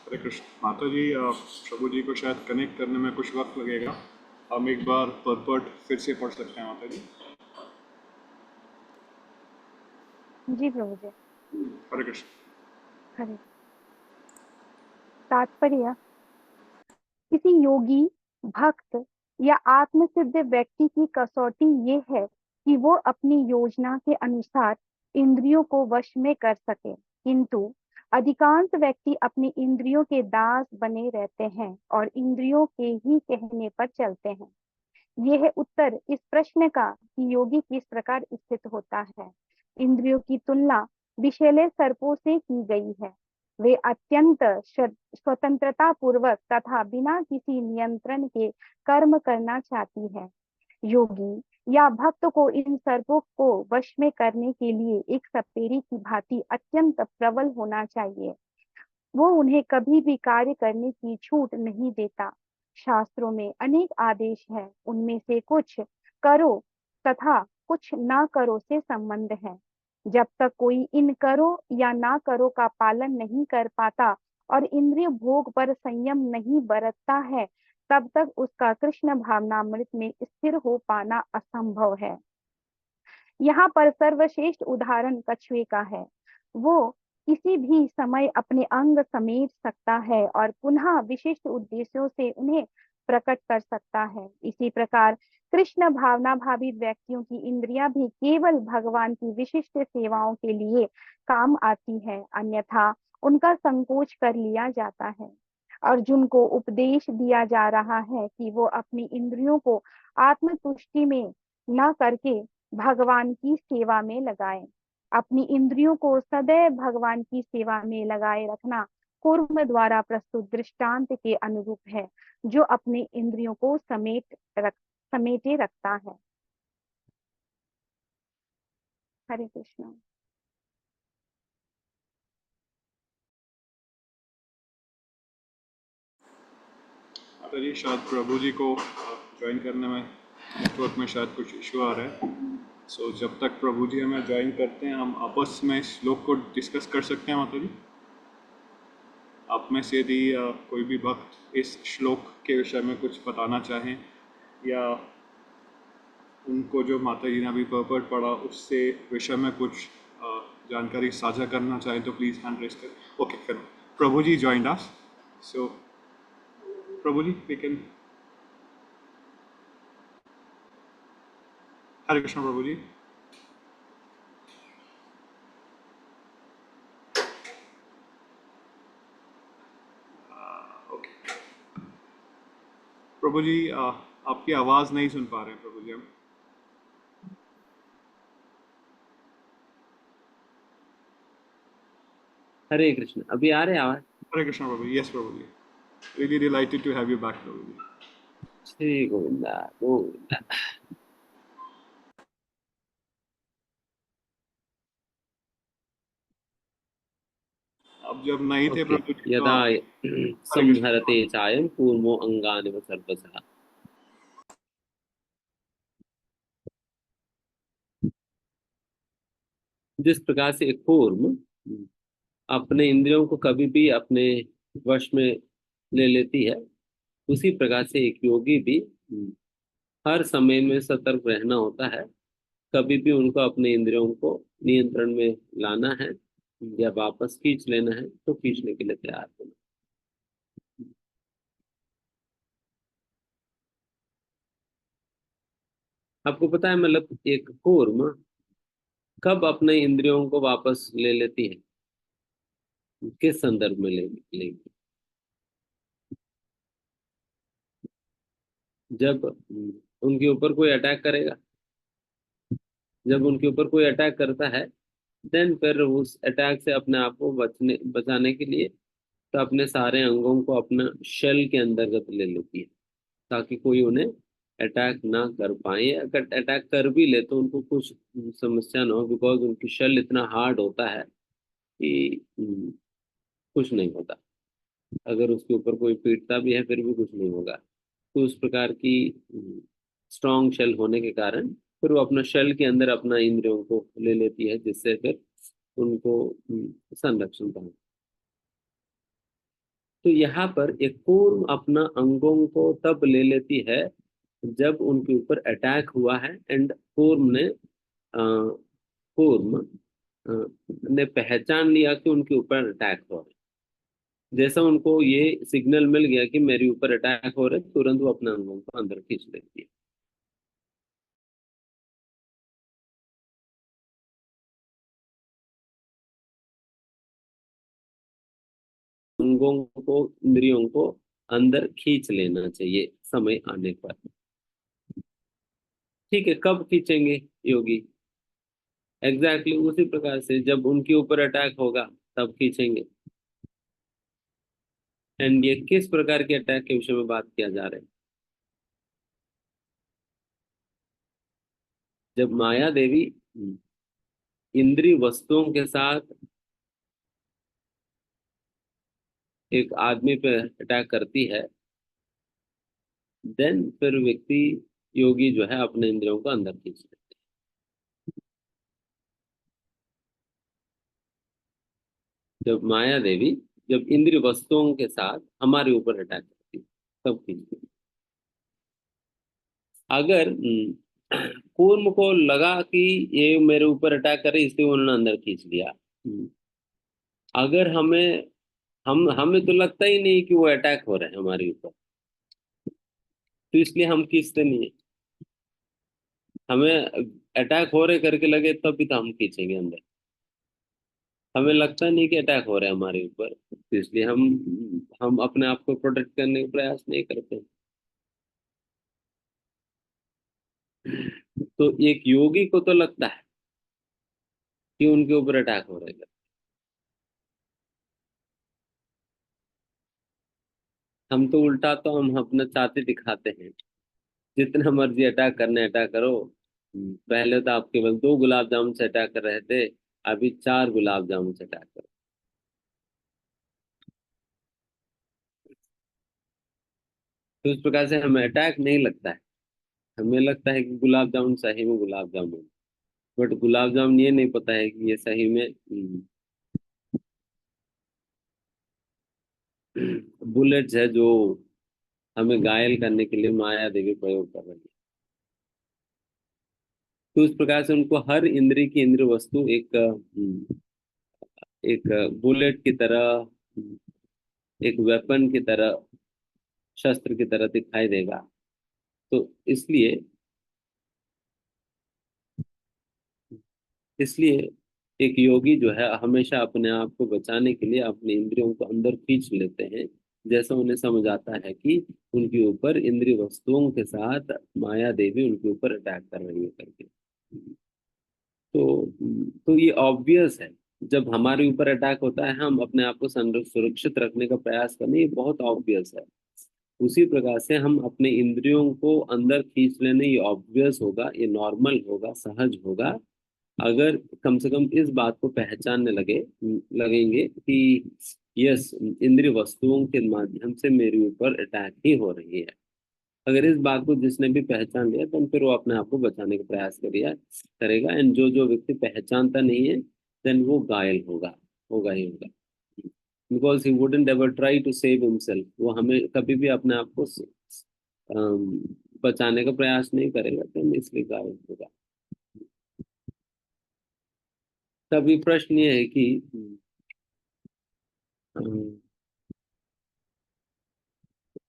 हरे कृष्ण माता जी। प्रभु जी को शायद कनेक्ट करने में कुछ वक्त लगेगा। हम एक बार परपट फिर से पढ़ सकते हैं माता जी। जी प्रभु जी। हरे कृष्ण। हरे। तात्पर्य: किसी योगी, भक्त या आत्मसिद्ध व्यक्ति की कसौटी ये है कि वो अपनी योजना के अनुसार इंद्रियों को वश में कर सके, किंतु अधिकांश व्यक्ति अपनी इंद्रियों के दास बने रहते हैं और इंद्रियों के ही कहने पर चलते हैं। यह है उत्तर इस प्रश्न का कि योगी किस प्रकार स्थित होता है। इंद्रियों की तुलना विषैले सर्पों से की गई है। वे अत्यंत स्वतंत्रता पूर्वक तथा बिना किसी नियंत्रण के कर्म करना चाहती है। योगी या भक्त को इन सर्पों को वश में करने के लिए एक सपेरी की भांति अत्यंत प्रबल होना चाहिए। वो उन्हें कभी भी कार्य करने की छूट नहीं देता। शास्त्रों में अनेक आदेश हैं, उनमें से कुछ करो तथा कुछ ना करो से संबंध है। जब तक कोई इन करो या ना करो का पालन नहीं कर पाता और इंद्रिय भोग पर संयम नहीं बरतता है, तब तक उसका कृष्ण भावनामृत में स्थिर हो पाना असंभव है। यहाँ पर सर्वश्रेष्ठ उदाहरण कछुए का है। वो किसी भी समय अपने अंग समेट सकता है और पुनः विशिष्ट उद्देश्यों से उन्हें प्रकट कर सकता है। इसी प्रकार कृष्ण भावना भावी व्यक्तियों की इंद्रियां भी केवल भगवान की विशिष्ट सेवाओं के लिए काम आती है, अन्यथा उनका संकोच कर लिया जाता है। अर्जुन को उपदेश दिया जा रहा है कि वो अपनी इंद्रियों को आत्मतुष्टि में न करके भगवान की सेवा में लगाएं। अपनी इंद्रियों को सदैव भगवान की सेवा में लगाए रखना कूर्म द्वारा प्रस्तुत दृष्टांत के अनुरूप है, जो अपने इंद्रियों को समेटे रखता है। हरे कृष्ण। माता जी शायद प्रभु जी को ज्वाइन करने में नेटवर्क में शायद कुछ इशू आ रहा है। सो जब तक प्रभु जी हमें ज्वाइन करते हैं हम आपस में इस श्लोक को डिस्कस कर सकते हैं माता जी। आप में से यदि कोई भी भक्त इस श्लोक के विषय में कुछ बताना चाहें या उनको जो माता जी ने अभी पर्पट पढ़ा उससे विषय में कुछ जानकारी साझा करना चाहें तो प्लीज़ हैंड रेस करें। ओके फिर Prabhu ji joined us. So Prabhu ji we can. Hare Krishna Prabhu ji. Okay Prabhu ji आपकी आवाज़ नहीं सुन पा रहे हैं प्रभु जी हम। हरे कृष्ण। अभी आ रहे आवाज? Hare Krishna Prabhu ji. Yes Prabhu ji. Really delighted to have you back Prabhu ji. Shri Govinda Govinda. अब जब नहीं थे ओके। प्रभु जी तो यदा आप। हरे कृष्ण प्रभु संहरते चायं कूर्मो अंगानिव सर्वसः। जिस प्रकार से एक कूर्म अपने इंद्रियों को कभी भी अपने वश में ले लेती है, उसी प्रकार से एक योगी भी हर समय में सतर्क रहना होता है। कभी भी उनको अपने इंद्रियों को नियंत्रण में लाना है या वापस खींच लेना है तो खींचने के लिए तैयार होना। आपको पता है, मतलब एक कूर्म कब अपने इंद्रियों को वापस ले लेती है, किस संदर्भ में लेगी? जब उनके ऊपर कोई अटैक करेगा। जब उनके ऊपर कोई अटैक करता है, देन फिर उस अटैक से अपने आप को बचाने के लिए तो अपने सारे अंगों को अपना शेल के अंतर्गत ले लेती है, ताकि कोई उन्हें अटैक ना कर पाए। अगर अटैक कर भी ले तो उनको कुछ समस्या ना हो, बिकॉज उनकी शेल इतना हार्ड होता है कि कुछ नहीं होता। अगर उसके ऊपर कोई पीटता भी है फिर भी कुछ नहीं होगा। तो उस प्रकार की स्ट्रॉन्ग शेल होने के कारण फिर वो अपना शेल के अंदर अपना इंद्रियों को ले लेती है, जिससे फिर उनको संरक्षण पाए। तो यहाँ पर एक कूर्म अपना अंगों को तब ले लेती है जब उनके ऊपर अटैक हुआ है, एंड कूर्म ने पहचान लिया कि उनके ऊपर अटैक हो रहा है। जैसा उनको ये सिग्नल मिल गया कि मेरे ऊपर अटैक हो रहा है, तुरंत वो अपने अंगों को अंदर खींच लेती है। अंगों को, इंद्रियों को अंदर खींच लेना चाहिए समय आने पर। ठीक है, कब खींचेंगे योगी? एग्जैक्टली उसी प्रकार से जब उनके ऊपर अटैक होगा तब खींचेंगे। एंड ये किस प्रकार के अटैक के विषय में बात किया जा रहा है? जब माया देवी इंद्रिय वस्तुओं के साथ एक आदमी पे अटैक करती है, देन फिर व्यक्ति योगी जो है अपने इंद्रियों को अंदर खींच लेते हैं। जब माया देवी जब इंद्रिय वस्तुओं के साथ हमारे ऊपर अटैक करती है तब खींचती है। अगर कूर्म को लगा कि ये मेरे ऊपर अटैक करे इसलिए उन्होंने अंदर खींच लिया, अगर हमें तो लगता ही नहीं कि वो अटैक हो रहे हैं हमारे ऊपर, तो इसलिए हम खींचते नहीं है। हमें अटैक हो रहे करके लगे तब भी तो हम खींचेंगे अंदर। हमें लगता नहीं कि अटैक हो रहा है हमारे ऊपर, तो इसलिए हम अपने आप को प्रोटेक्ट करने का प्रयास नहीं करते। तो एक योगी को तो लगता है कि उनके ऊपर अटैक हो रहा है। हम तो उल्टा, तो हम अपना चाहते दिखाते हैं, जितना मर्जी अटैक करने अटैक करो। पहले तो आप केवल 2 गुलाब जामुन से अटैक कर रहे थे, अभी 4 गुलाब जामुन से अटैक करो। तो इस प्रकार से हमें अटैक नहीं लगता है। हमें लगता है कि गुलाब जामुन सही में गुलाब जामुन, बट गुलाब जामुन ये नहीं पता है कि ये सही में बुलेट्स है जो हमें घायल करने के लिए माया देवी प्रयोग कर रही है। तो इस प्रकार से उनको हर इंद्रिय की इंद्रिय वस्तु एक बुलेट की तरह, एक वेपन की तरह, शस्त्र की तरह दिखाई देगा। तो इसलिए इसलिए एक योगी जो है हमेशा अपने आप को बचाने के लिए अपने इंद्रियों को अंदर खींच लेते हैं, जैसा उन्हें समझ आता है कि उनके ऊपर इंद्रिय वस्तुओं के साथ माया देवी उनके ऊपर अटैक कर रही है करके। तो ये ऑब्वियस है। जब हमारे ऊपर अटैक होता है हम अपने आप को सुरक्षित रखने का प्रयास करना, ये बहुत ऑब्वियस है। उसी प्रकार से हम अपने इंद्रियों को अंदर खींच लेने, ये ऑब्वियस होगा, ये नॉर्मल होगा, सहज होगा, अगर कम से कम इस बात को पहचानने लगेंगे कि यस, इंद्रिय वस्तुओं के माध्यम से मेरे ऊपर अटैक ही हो रही है। अगर इस बात को जिसने भी पहचान लिया तो फिर वो अपने आप को बचाने का प्रयास करेगा। एंड जो जो व्यक्ति पहचानता नहीं है, देन वो घायल होगा ही होगा। Because he wouldn't ever try to save himself, वो हमें कभी भी अपने आप को अम, बचाने का प्रयास नहीं करेगा, तो इसलिए घायल होगा। तभी प्रश्न ये है कि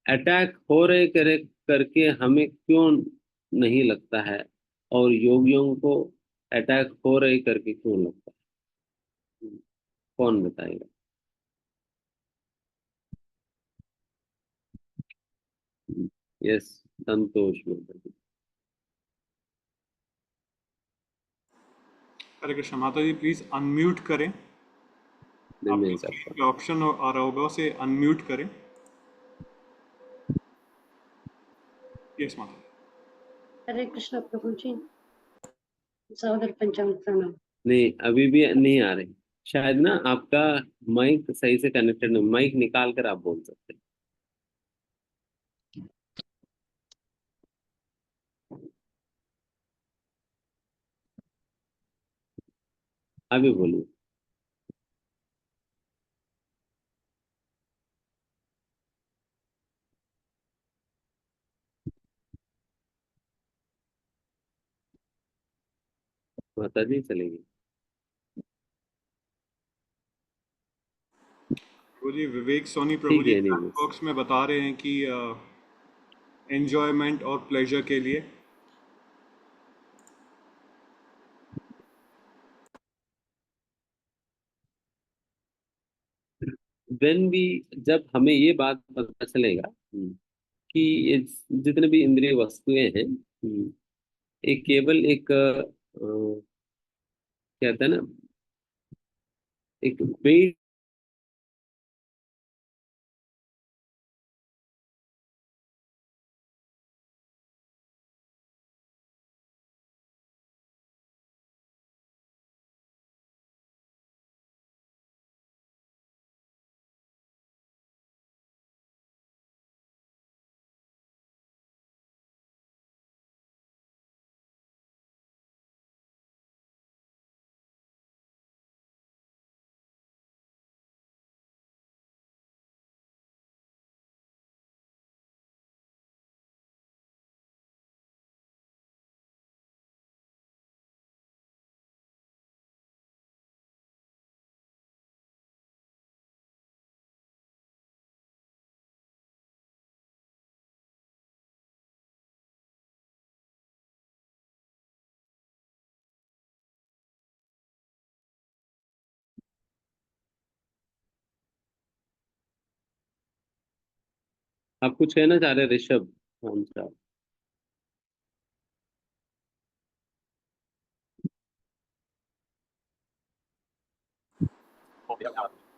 अटैक हो रहे करके हमें क्यों नहीं लगता है, और योगियों को अटैक हो रहे करके क्यों लगता है? कौन बताएगा? यस, संतोष में। हरे कृष्ण। माता जी प्लीज़ अनम्यूट करें। मैं आपके नहीं स्क्रीन करता। पे ऑप्शन आ रहा होगा, उसे अनम्यूट करें। यस माता जी। हरे कृष्ण प्रभु जी। सहोदर पंचांग प्रणाम। नहीं, अभी भी नहीं आ रहे। शायद ना आपका माइक सही से कनेक्टेड नहीं, माइक निकाल कर आप बोल सकते हैं। अभी बोलिए। माता जी चलेगी। प्रभु जी, विवेक सोनी प्रभु ठीक जी है, नहीं चैट बॉक्स में बता रहे हैं कि एंजॉयमेंट और प्लेजर के लिए। व्हेन भी, जब हमें ये बात पता चलेगा कि ये जितने भी इंद्रिय वस्तुएं हैं, एक केवल एक कहते हैं ना, एक वेट आप कुछ कहना चाह रहे हैं, ऋषभ? हाँ साहब।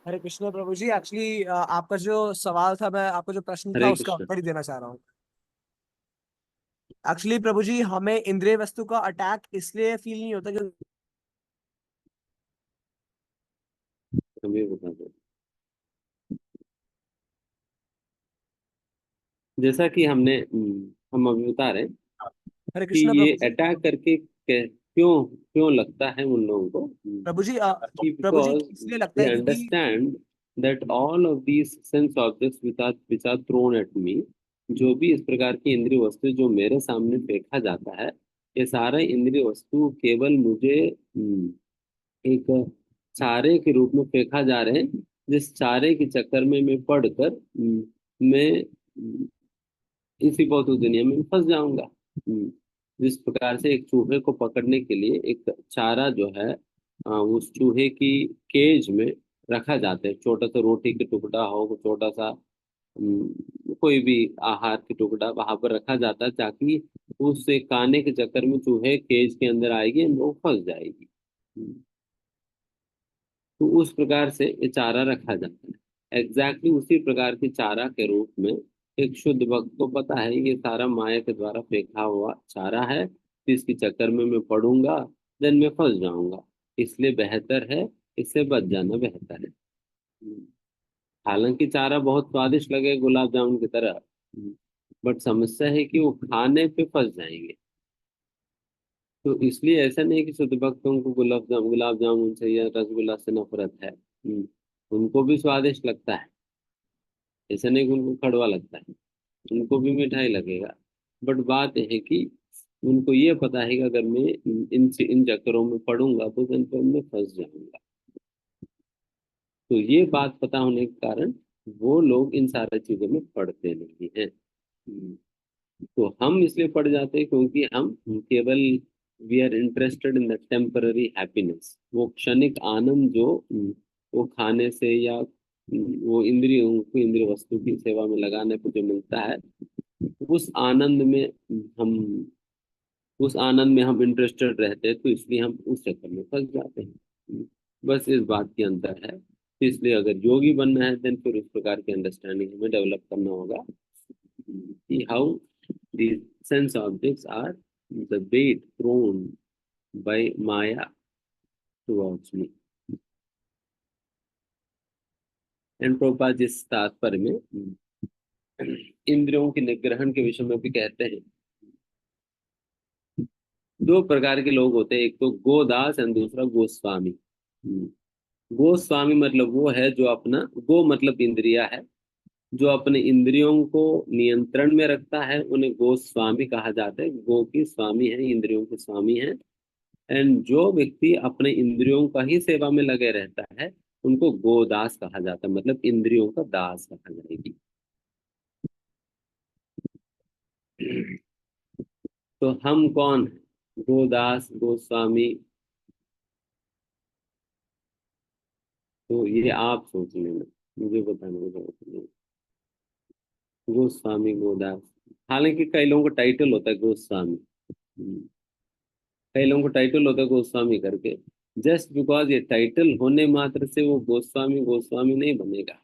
हरे कृष्ण प्रभु जी, एक्चुअली आपका जो सवाल था, मैं आपका जो प्रश्न था हरे उसका कृष्ण। उत्तर ही देना चाह रहा हूँ। एक्चुअली प्रभु जी, हमें इंद्रिय वस्तु का अटैक इसलिए फील नहीं होता क्योंकि हम ये बता दें, जैसा कि हम अभी बता रहे हैं हरे कि कृष्ण ये प्रभु जी। अटैक करके क्यों क्यों लगता है उन लोगों को, प्रभु जी कि प्रभु जी because इसलिए लगता they है क्योंकि understand that all of these sense objects which are thrown at me, जो भी इस प्रकार की इंद्रिय वस्तु जो मेरे सामने फेंका जाता है, ये सारे इंद्रिय वस्तु केवल मुझे एक चारे के रूप में फेंका जा रहे हैं, जिस चारे के चक्कर में मैं पढ़कर मैं इसी भौतिक दुनिया में फंस जाऊंगा। जिस प्रकार से एक चूहे को पकड़ने के लिए एक चारा जो है उस चूहे की केज में रखा जाता है, छोटा सा रोटी का टुकड़ा हो, छोटा सा कोई भी आहार की टुकड़ा वहां पर रखा जाता है, ताकि उससे खाने के चक्कर में चूहे केज के अंदर आएगी और वो फंस जाएगी। तो उस प्रकार से ये चारा रखा जाता है। एग्जैक्टली उसी प्रकार की चारा के रूप में एक शुद्ध भक्त को पता है ये सारा माया के द्वारा फेंका हुआ चारा है, तो इसके चक्कर में मैं पड़ूंगा, देन मैं फंस जाऊंगा। इसलिए बेहतर है, इससे बच जाना बेहतर है। हालांकि चारा बहुत स्वादिष्ट लगे गुलाब जामुन की तरह, बट समस्या है कि वो खाने पे फंस जाएंगे। तो इसलिए ऐसा नहीं कि शुद्ध भक्तों को गुलाब जामुन से या रसगुल्ला से नफरत है। उनको भी स्वादिष्ट लगता है, ऐसा नहीं कि उनको कड़वा लगता है, उनको भी मिठाई लगेगा। बट बात यह है कि उनको ये पता है कि अगर मैं इन चक्करों में पड़ूंगा तो दिन पर मैं फंस जाऊंगा। तो ये बात पता होने के कारण वो लोग इन सारी चीजों में पड़ते नहीं हैं। तो हम इसलिए पड़ जाते हैं क्योंकि हम केवल we are interested in the temporary happiness, वो क्षणिक आनंद जो वो खाने से या वो इंद्रियों को इंद्रिय वस्तु की सेवा में लगाने पर जो मिलता है, उस आनंद में हम उस आनंद में हम इंटरेस्टेड रहते हैं, तो इसलिए हम उस चक्कर में फंस जाते हैं। बस इस बात की अंतर है। तो इसलिए अगर योगी बनना है देन फिर उस प्रकार की अंडरस्टैंडिंग हमें डेवलप करना होगा कि how these sense objects are the bait thrown by Maya towards me। And Prabhupada जिस तात्पर्य में इंद्रियों के निग्रहण के विषय में भी कहते हैं, दो प्रकार के लोग होते हैं, एक तो गोदास और दूसरा गोस्वामी। गोस्वामी मतलब वो है जो अपना, गो मतलब इंद्रिया है, जो अपने इंद्रियों को नियंत्रण में रखता है, उन्हें गोस्वामी कहा जाता है। गो की स्वामी है, इंद्रियों के स्वामी है। एंड जो व्यक्ति अपने इंद्रियों का ही सेवा में लगे रहता है उनको गोदास कहा जाता है, मतलब इंद्रियों का दास कहा जाएगी। तो हम कौन है? गोदास, गोस्वामी, तो ये आप सोच लेना, मुझे बताने की जरूरत नहीं। गोस्वामी, गोदास, हालांकि कई लोगों का टाइटल होता है गोस्वामी। कई लोगों को टाइटल होता है गोस्वामी करके, जस्ट बिकॉज ये टाइटल होने मात्र से वो गोस्वामी गोस्वामी नहीं बनेगा।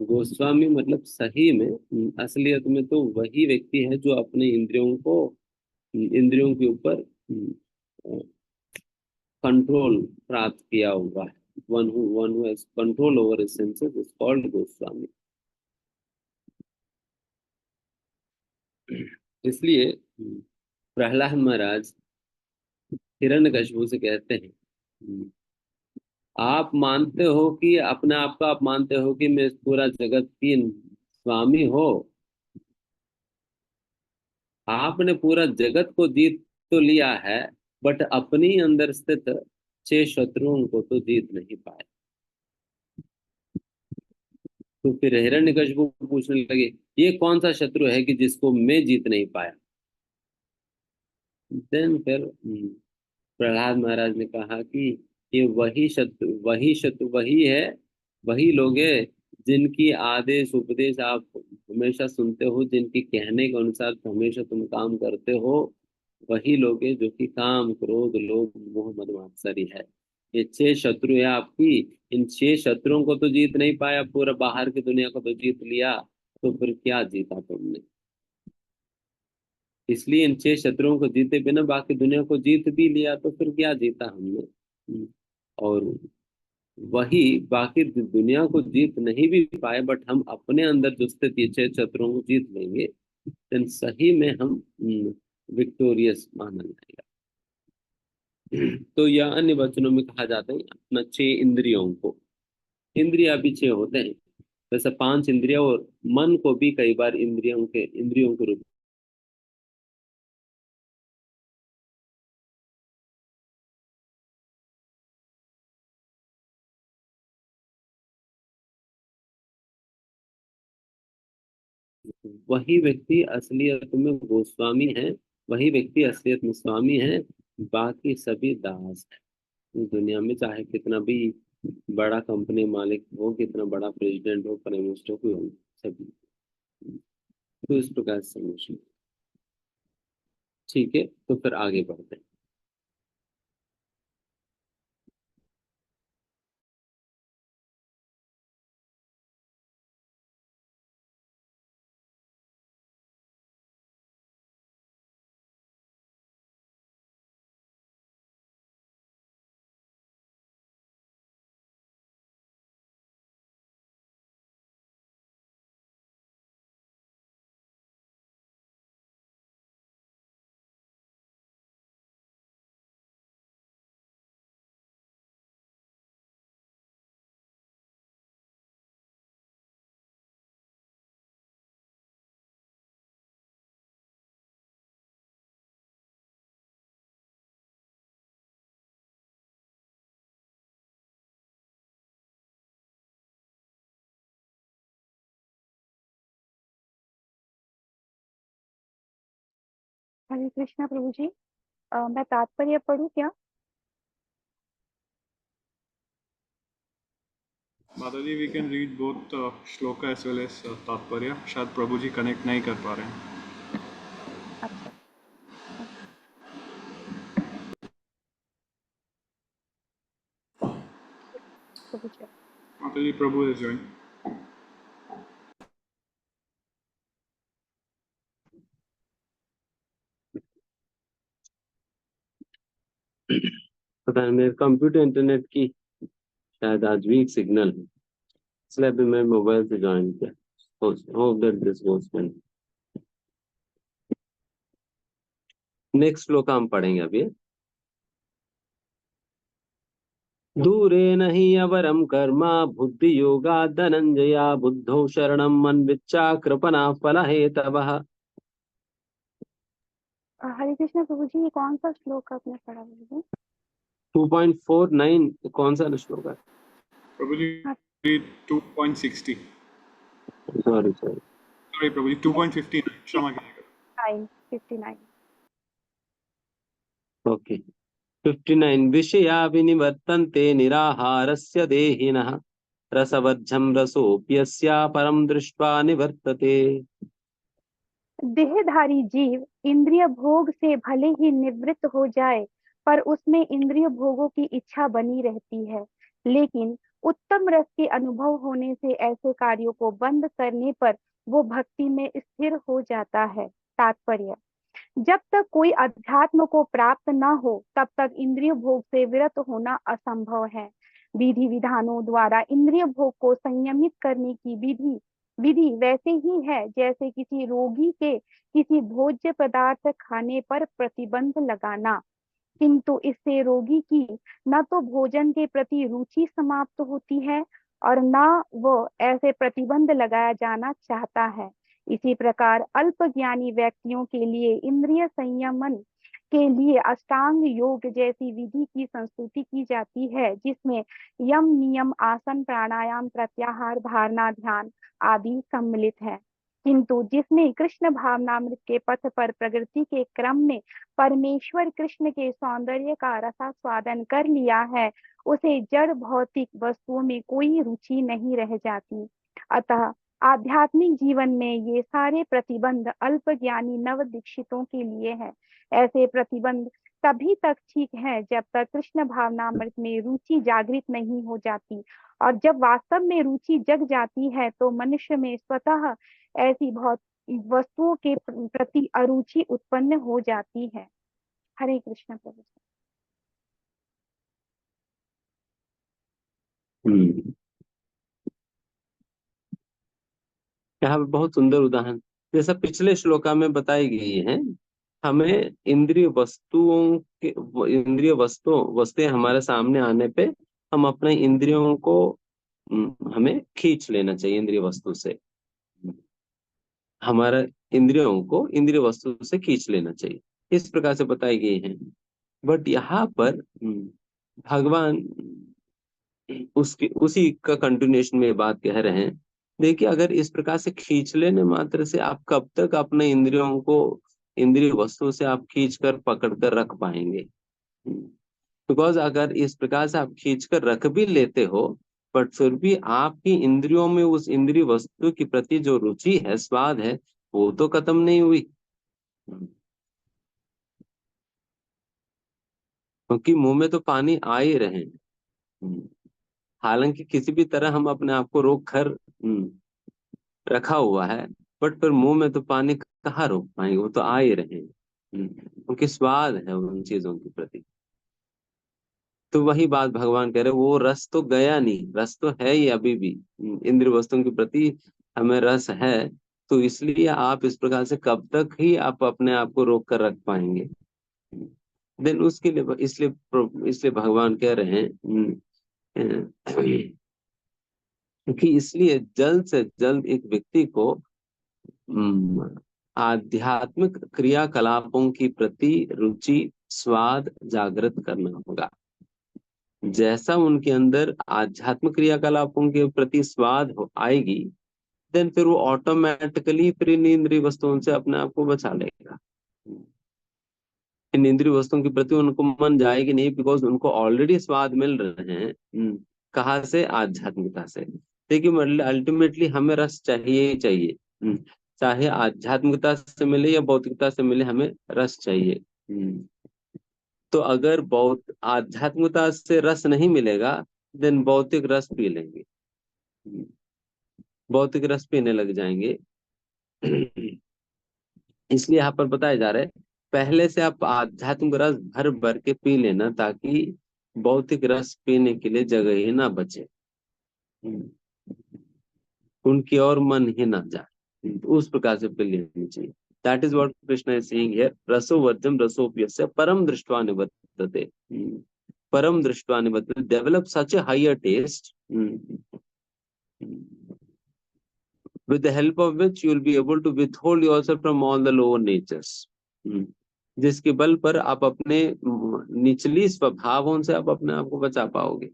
गोस्वामी मतलब सही में असलियत में तो वही व्यक्ति है जो अपने इंद्रियों को, इंद्रियों के ऊपर कंट्रोल प्राप्त किया हुआ है। one who has control over his senses is called Goswami. इसलिए प्रहलाद महाराज हिरण्यकशिपु से कहते हैं, आप मानते हो कि अपने आप को आप मानते हो कि मैं इस पूरा जगत की स्वामी हो, आपने पूरा जगत को जीत तो लिया है बट अपनी अंदर स्थित 6 शत्रुओं को तो जीत नहीं पाए। तो फिर हिरण्यकशिपु पूछने लगे ये कौन सा शत्रु है कि जिसको मैं जीत नहीं पाया। देन फिर प्रहलाद महाराज ने कहा कि ये वही शत्रु वही है, वही लोग हैं जिनकी आदेश उपदेश आप हमेशा सुनते हो, जिनके कहने के अनुसार हमेशा तुम काम करते हो, वही लोग हैं जो कि काम, क्रोध, लोभ, मोह, मद, मात्सर्य है। ये 6 शत्रु है आपकी, इन 6 शत्रुओं को तो जीत नहीं पाया, पूरा बाहर की दुनिया को तो जीत लिया, तो फिर क्या जीता तुमने? इसलिए इन 6 शत्रुओं को जीते बिना बाकी दुनिया को जीत भी लिया, तो फिर क्या जीता हमने? और वही बाकी दुनिया को जीत नहीं भी पाए बट हम अपने अंदर जो स्थित ये 6 शत्रुओं को जीत लेंगे, then सही में हम विक्टोरियस माना जाएगा। तो यह अन्य वचनों में कहा जाता है अपना 6 इंद्रियों को, इंद्रिया भी 6 होते हैं, वैसे 5 इंद्रिया और मन को भी कई बार इंद्रियों के रूप वही व्यक्ति असलियत में गोस्वामी है, वही व्यक्ति असलियत में स्वामी है, बाकी सभी दास है। इस दुनिया में चाहे कितना भी बड़ा कंपनी मालिक हो, कितना बड़ा प्रेसिडेंट हो, प्राइम मिनिस्टर कोई हो, सभी। तो इस प्रकार से समझिए। ठीक है, तो फिर आगे बढ़ते हैं। हरे कृष्णा प्रभु जी। मैं तात्पर्य पढ़ूं क्या? Mataji, we can read both shloka as well as तात्पर्य, शायद प्रभु जी कनेक्ट नहीं कर पा रहे हैं। अच्छा, प्रभु जी। Mataji, Prabhu is joined. पता नहीं मेरे कंप्यूटर इंटरनेट की शायद आज वीक सिग्नल है, इसलिए अभी मैं मोबाइल से ज्वाइन किया। Hope that this goes well. Next श्लोक हम पढ़ेंगे अभी। दूरे नहीं अवरम कर्मा बुद्धि योगा धनंजया बुद्धौ शरणम मन विच्चा कृपणा फल हेतवः। हरे कृष्णा प्रभु जी, ये कौन सा श्लोक आपने पढ़ा प्रभु जी? 2.49 कौन सा श्लोक है? प्रभु जी हाँ, 2.60, सॉरी। सॉरी प्रभु जी 2.59, क्षमा कीजिएगा। 59। ओके। 59 विषया विनिवर्तन्ते निराहारस्य देहिनः रसवर्जं रसोऽप्यस्य परं दृष्ट्वा निवर्तते। देहधारी जीव इंद्रिय भोग से भले ही निवृत्त हो जाए, पर उसमें इंद्रिय भोगों की इच्छा बनी रहती है। लेकिन उत्तम रस के अनुभव होने से ऐसे कार्यों को बंद करने पर वो भक्ति में स्थिर हो जाता है। तात्पर्य: जब तक कोई अध्यात्म को प्राप्त न हो, तब तक इंद्रिय भोग से विरत होना असंभव है। विधि विधानों द्वारा इंद्रिय भोग को संयमित करने की विधि विधि वैसे ही है जैसे किसी रोगी के किसी भोज्य पदार्थ खाने पर प्रतिबंध लगाना। किंतु इससे रोगी की न तो भोजन के प्रति रुचि समाप्त होती है और न वो ऐसे प्रतिबंध लगाया जाना चाहता है। इसी प्रकार अल्प ज्ञानी व्यक्तियों के लिए इंद्रिय संयमन के लिए अष्टांग योग जैसी विधि की संस्तुति की जाती है, जिसमें यम नियम आसन प्राणायाम प्रत्याहार धारणा ध्यान आदि सम्मिलित है। किंतु जिसने कृष्ण भावनामृत के पथ पर प्रगति के क्रम में परमेश्वर कृष्ण के सौंदर्य का रसास्वादन कर लिया है, उसे जड़ भौतिक वस्तुओं में कोई रुचि नहीं रह जाती। अतः आध्यात्मिक जीवन में ये सारे प्रतिबंध अल्प ज्ञानी नव दीक्षितों के लिए है। ऐसे प्रतिबंध तभी तक ठीक है जब तक कृष्ण भावनामृत में रुचि जागृत नहीं हो जाती, और जब वास्तव में रुचि जग जाती है तो मनुष्य में स्वतः ऐसी बहुत वस्तुओं के प्रति अरुचि उत्पन्न हो जाती है। हरे कृष्ण प्रभु। यहाँ पे बहुत सुंदर उदाहरण जैसा पिछले श्लोका में बताई गई है। हमें इंद्रिय वस्तुएं हमारे सामने आने पे हम अपने इंद्रियों को हमें खींच लेना चाहिए इंद्रिय वस्तु से। हमारा इंद्रियों को इंद्रिय वस्तु से खींच लेना चाहिए, इस प्रकार से बताई गई है। बट यहाँ पर भगवान उसी का कंटिन्यूएशन में बात कह रहे हैं। देखिए, अगर इस प्रकार से खींच लेने मात्र से आप कब तक अपने इंद्रियों को इंद्रिय वस्तु से आप खींच कर पकड़ कर रख पाएंगे? बिकॉज अगर इस प्रकार से आप खींच कर रख भी लेते हो, बट फिर भी आपकी इंद्रियों में उस इंद्रिय वस्तु के प्रति जो रुचि है, स्वाद है, वो तो खत्म नहीं हुई। क्योंकि मुंह में तो पानी आ ही रहे हैं। हालांकि किसी भी तरह हम अपने आप को रोक कर रखा हुआ है, बट फिर मुंह में तो पानी कहाँ रोक पाएंगे, वो तो आ ही रहे हैं। क्योंकि स्वाद है उन चीजों के प्रति। तो वही बात भगवान कह रहे, वो रस तो गया नहीं, रस तो है ही अभी भी। इंद्रिय वस्तुओं के प्रति हमें रस है, तो इसलिए आप इस प्रकार से कब तक ही आप अपने आप को रोक कर रख पाएंगे? देन उसके लिए इसलिए भगवान कह रहे हैं कि इसलिए जल्द से जल्द एक व्यक्ति को आध्यात्मिक क्रियाकलापों की प्रति रुचि स्वाद जागृत करना होगा। जैसा उनके अंदर आध्यात्मिक क्रियाकलापों के प्रति स्वाद आएगी, देन फिर वो ऑटोमेटिकली फिर इन इंद्रिय वस्तुओं से अपने आप को बचा लेगा। इन इंद्रिय वस्तुओं के प्रति उनको मन जाएगी नहीं, बिकॉज उनको ऑलरेडी स्वाद मिल रहे हैं। कहाँ से? आध्यात्मिकता से। देखिए, अल्टीमेटली हमें रस चाहिए ही चाहिए। चाहे आध्यात्मिकता से मिले या भौतिकता से मिले, हमें रस चाहिए। तो अगर बहुत आध्यात्मिकता से रस नहीं मिलेगा, देन भौतिक रस पी लेंगे, भौतिक रस पीने लग जाएंगे। इसलिए यहाँ पर बताया जा रहा है, पहले से आप आध्यात्मिक रस भर भर के पी लेना, ताकि भौतिक रस पीने के लिए जगह ही ना बचे, उनकी और मन ही ना जाए। उस प्रकार से पी लेनी चाहिए। That is what Krishna is saying here, रसो वर्जम रसोप्यस्य परम दृष्ट्वा निवर्तते। परम दृष्ट्वा निवर्तते, develop such a higher taste with the help of which you will be able to withhold yourself from all the lower natures. जिसके बल पर आप अपने निचली स्वभावों से आप अपने आप को बचा पाओगे।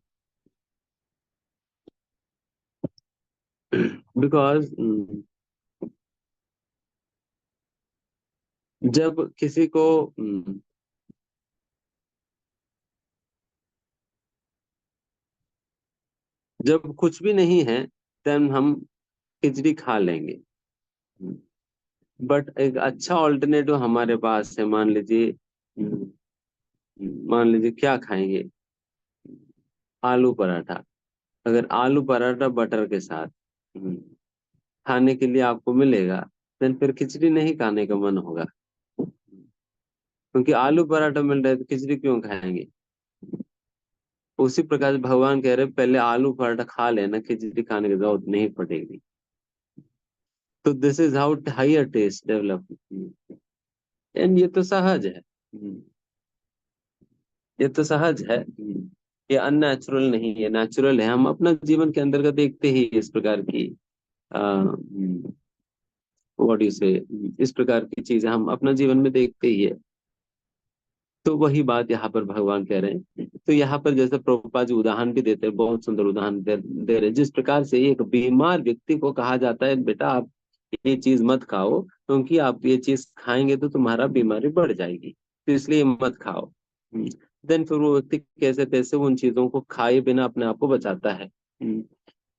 बिकॉज जब किसी को जब कुछ भी नहीं है देन हम खिचड़ी खा लेंगे, बट एक अच्छा ऑल्टरनेटिव हमारे पास है। मान लीजिए क्या खाएंगे, आलू पराठा। अगर आलू पराठा बटर के साथ खाने के लिए आपको मिलेगा, देन फिर खिचड़ी नहीं खाने का मन होगा, क्योंकि आलू पराठा मिल रहा है तो खिचड़ी क्यों खाएंगे। उसी प्रकार से भगवान कह रहे पहले आलू पराठा खा लेना, खिचड़ी खाने की जरूरत नहीं पड़ेगी। तो this is how higher taste develop, and ये तो सहज है। ये तो सहज है। ये अननेचुरल नहीं है, नेचुरल है। हम अपना जीवन के अंतर्गत देखते ही इस प्रकार की व्हाट यू से, इस प्रकार की चीजें हम अपना जीवन में देखते ही है। तो वही बात यहाँ पर भगवान कह रहे हैं। तो यहाँ पर जैसे प्रभुपाद जी उदाहरण भी देते हैं, बहुत सुंदर उदाहरण दे रहे हैं। जिस प्रकार से एक बीमार व्यक्ति को कहा जाता है बेटा आप ये चीज मत खाओ, क्योंकि आप ये चीज खाएंगे तो तुम्हारा बीमारी बढ़ जाएगी, तो इसलिए मत खाओ। देन फिर वो व्यक्ति कैसे तैसे उन चीजों को खाए बिना अपने आप को बचाता है।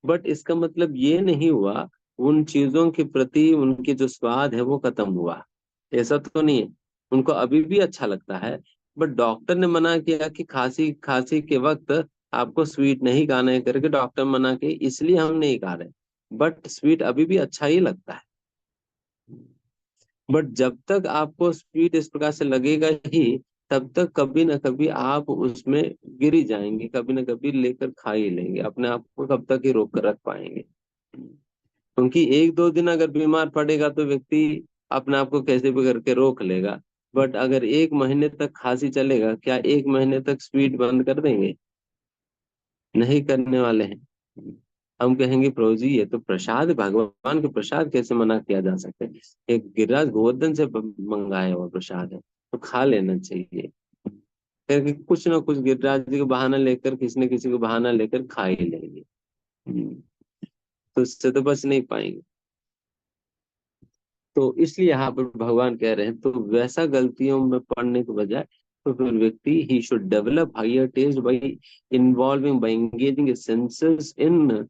बट इसका मतलब ये नहीं हुआ उन चीजों के प्रति उनकी जो स्वाद है वो खत्म हुआ, ऐसा तो नहीं है। उनको अभी भी अच्छा लगता है, बट डॉक्टर ने मना किया कि खांसी खांसी के वक्त आपको स्वीट नहीं खाना है करके डॉक्टर मना किया, इसलिए हम नहीं खा रहे। बट स्वीट अभी भी अच्छा ही लगता है। बट जब तक आपको स्वीट इस प्रकार से लगेगा ही, तब तक कभी ना कभी आप उसमें गिर ही जाएंगे, कभी ना कभी लेकर खा ही लेंगे। अपने आप को कब तक ही रोक कर रख पाएंगे। क्योंकि एक दो दिन अगर बीमार पड़ेगा तो व्यक्ति अपने आप को कैसे भी करके रोक लेगा। बट अगर एक महीने तक खांसी चलेगा, क्या एक महीने तक स्वीट बंद कर देंगे? नहीं करने वाले हैं। हम कहेंगे प्रभु जी ये तो प्रसाद, भगवान के प्रसाद कैसे मना किया जा सकता है? एक गिरिराज गोवर्धन से मंगाया हुआ प्रसाद है तो खा लेना चाहिए। फिर कुछ ना कुछ गिरिराज जी को बहाना लेकर किसी न किसी को बहाना लेकर खा ही लेंगे। तो उससे तो बच नहीं पाएंगे। तो इसलिए यहाँ पर भगवान कह रहे हैं तो वैसा गलतियों में पड़ने के बजाय तो फिर व्यक्ति ही should develop higher taste by involving by engaging senses in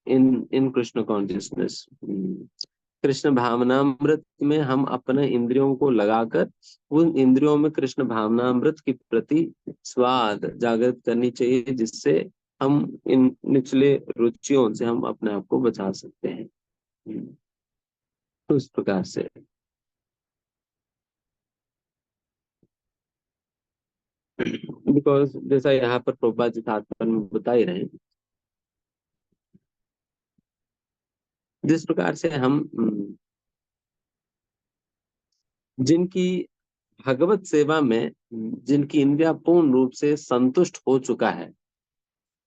in in Krishna consciousness. Krishna भावनामृत में हम अपने इंद्रियों को लगाकर उन इंद्रियों में कृष्ण भावनामृत के प्रति स्वाद जागृत करनी चाहिए, जिससे हम इन निचले रुचियों से हम अपने आप को बचा सकते हैं। तो इस प्रकार से बिकॉज जैसा यहाँ पर प्रभुपाद जी तात्पर्य में बता ही रहे हैं, जिस प्रकार से हम जिनकी भगवत सेवा में जिनकी इंद्रिया पूर्ण रूप से संतुष्ट हो चुका है,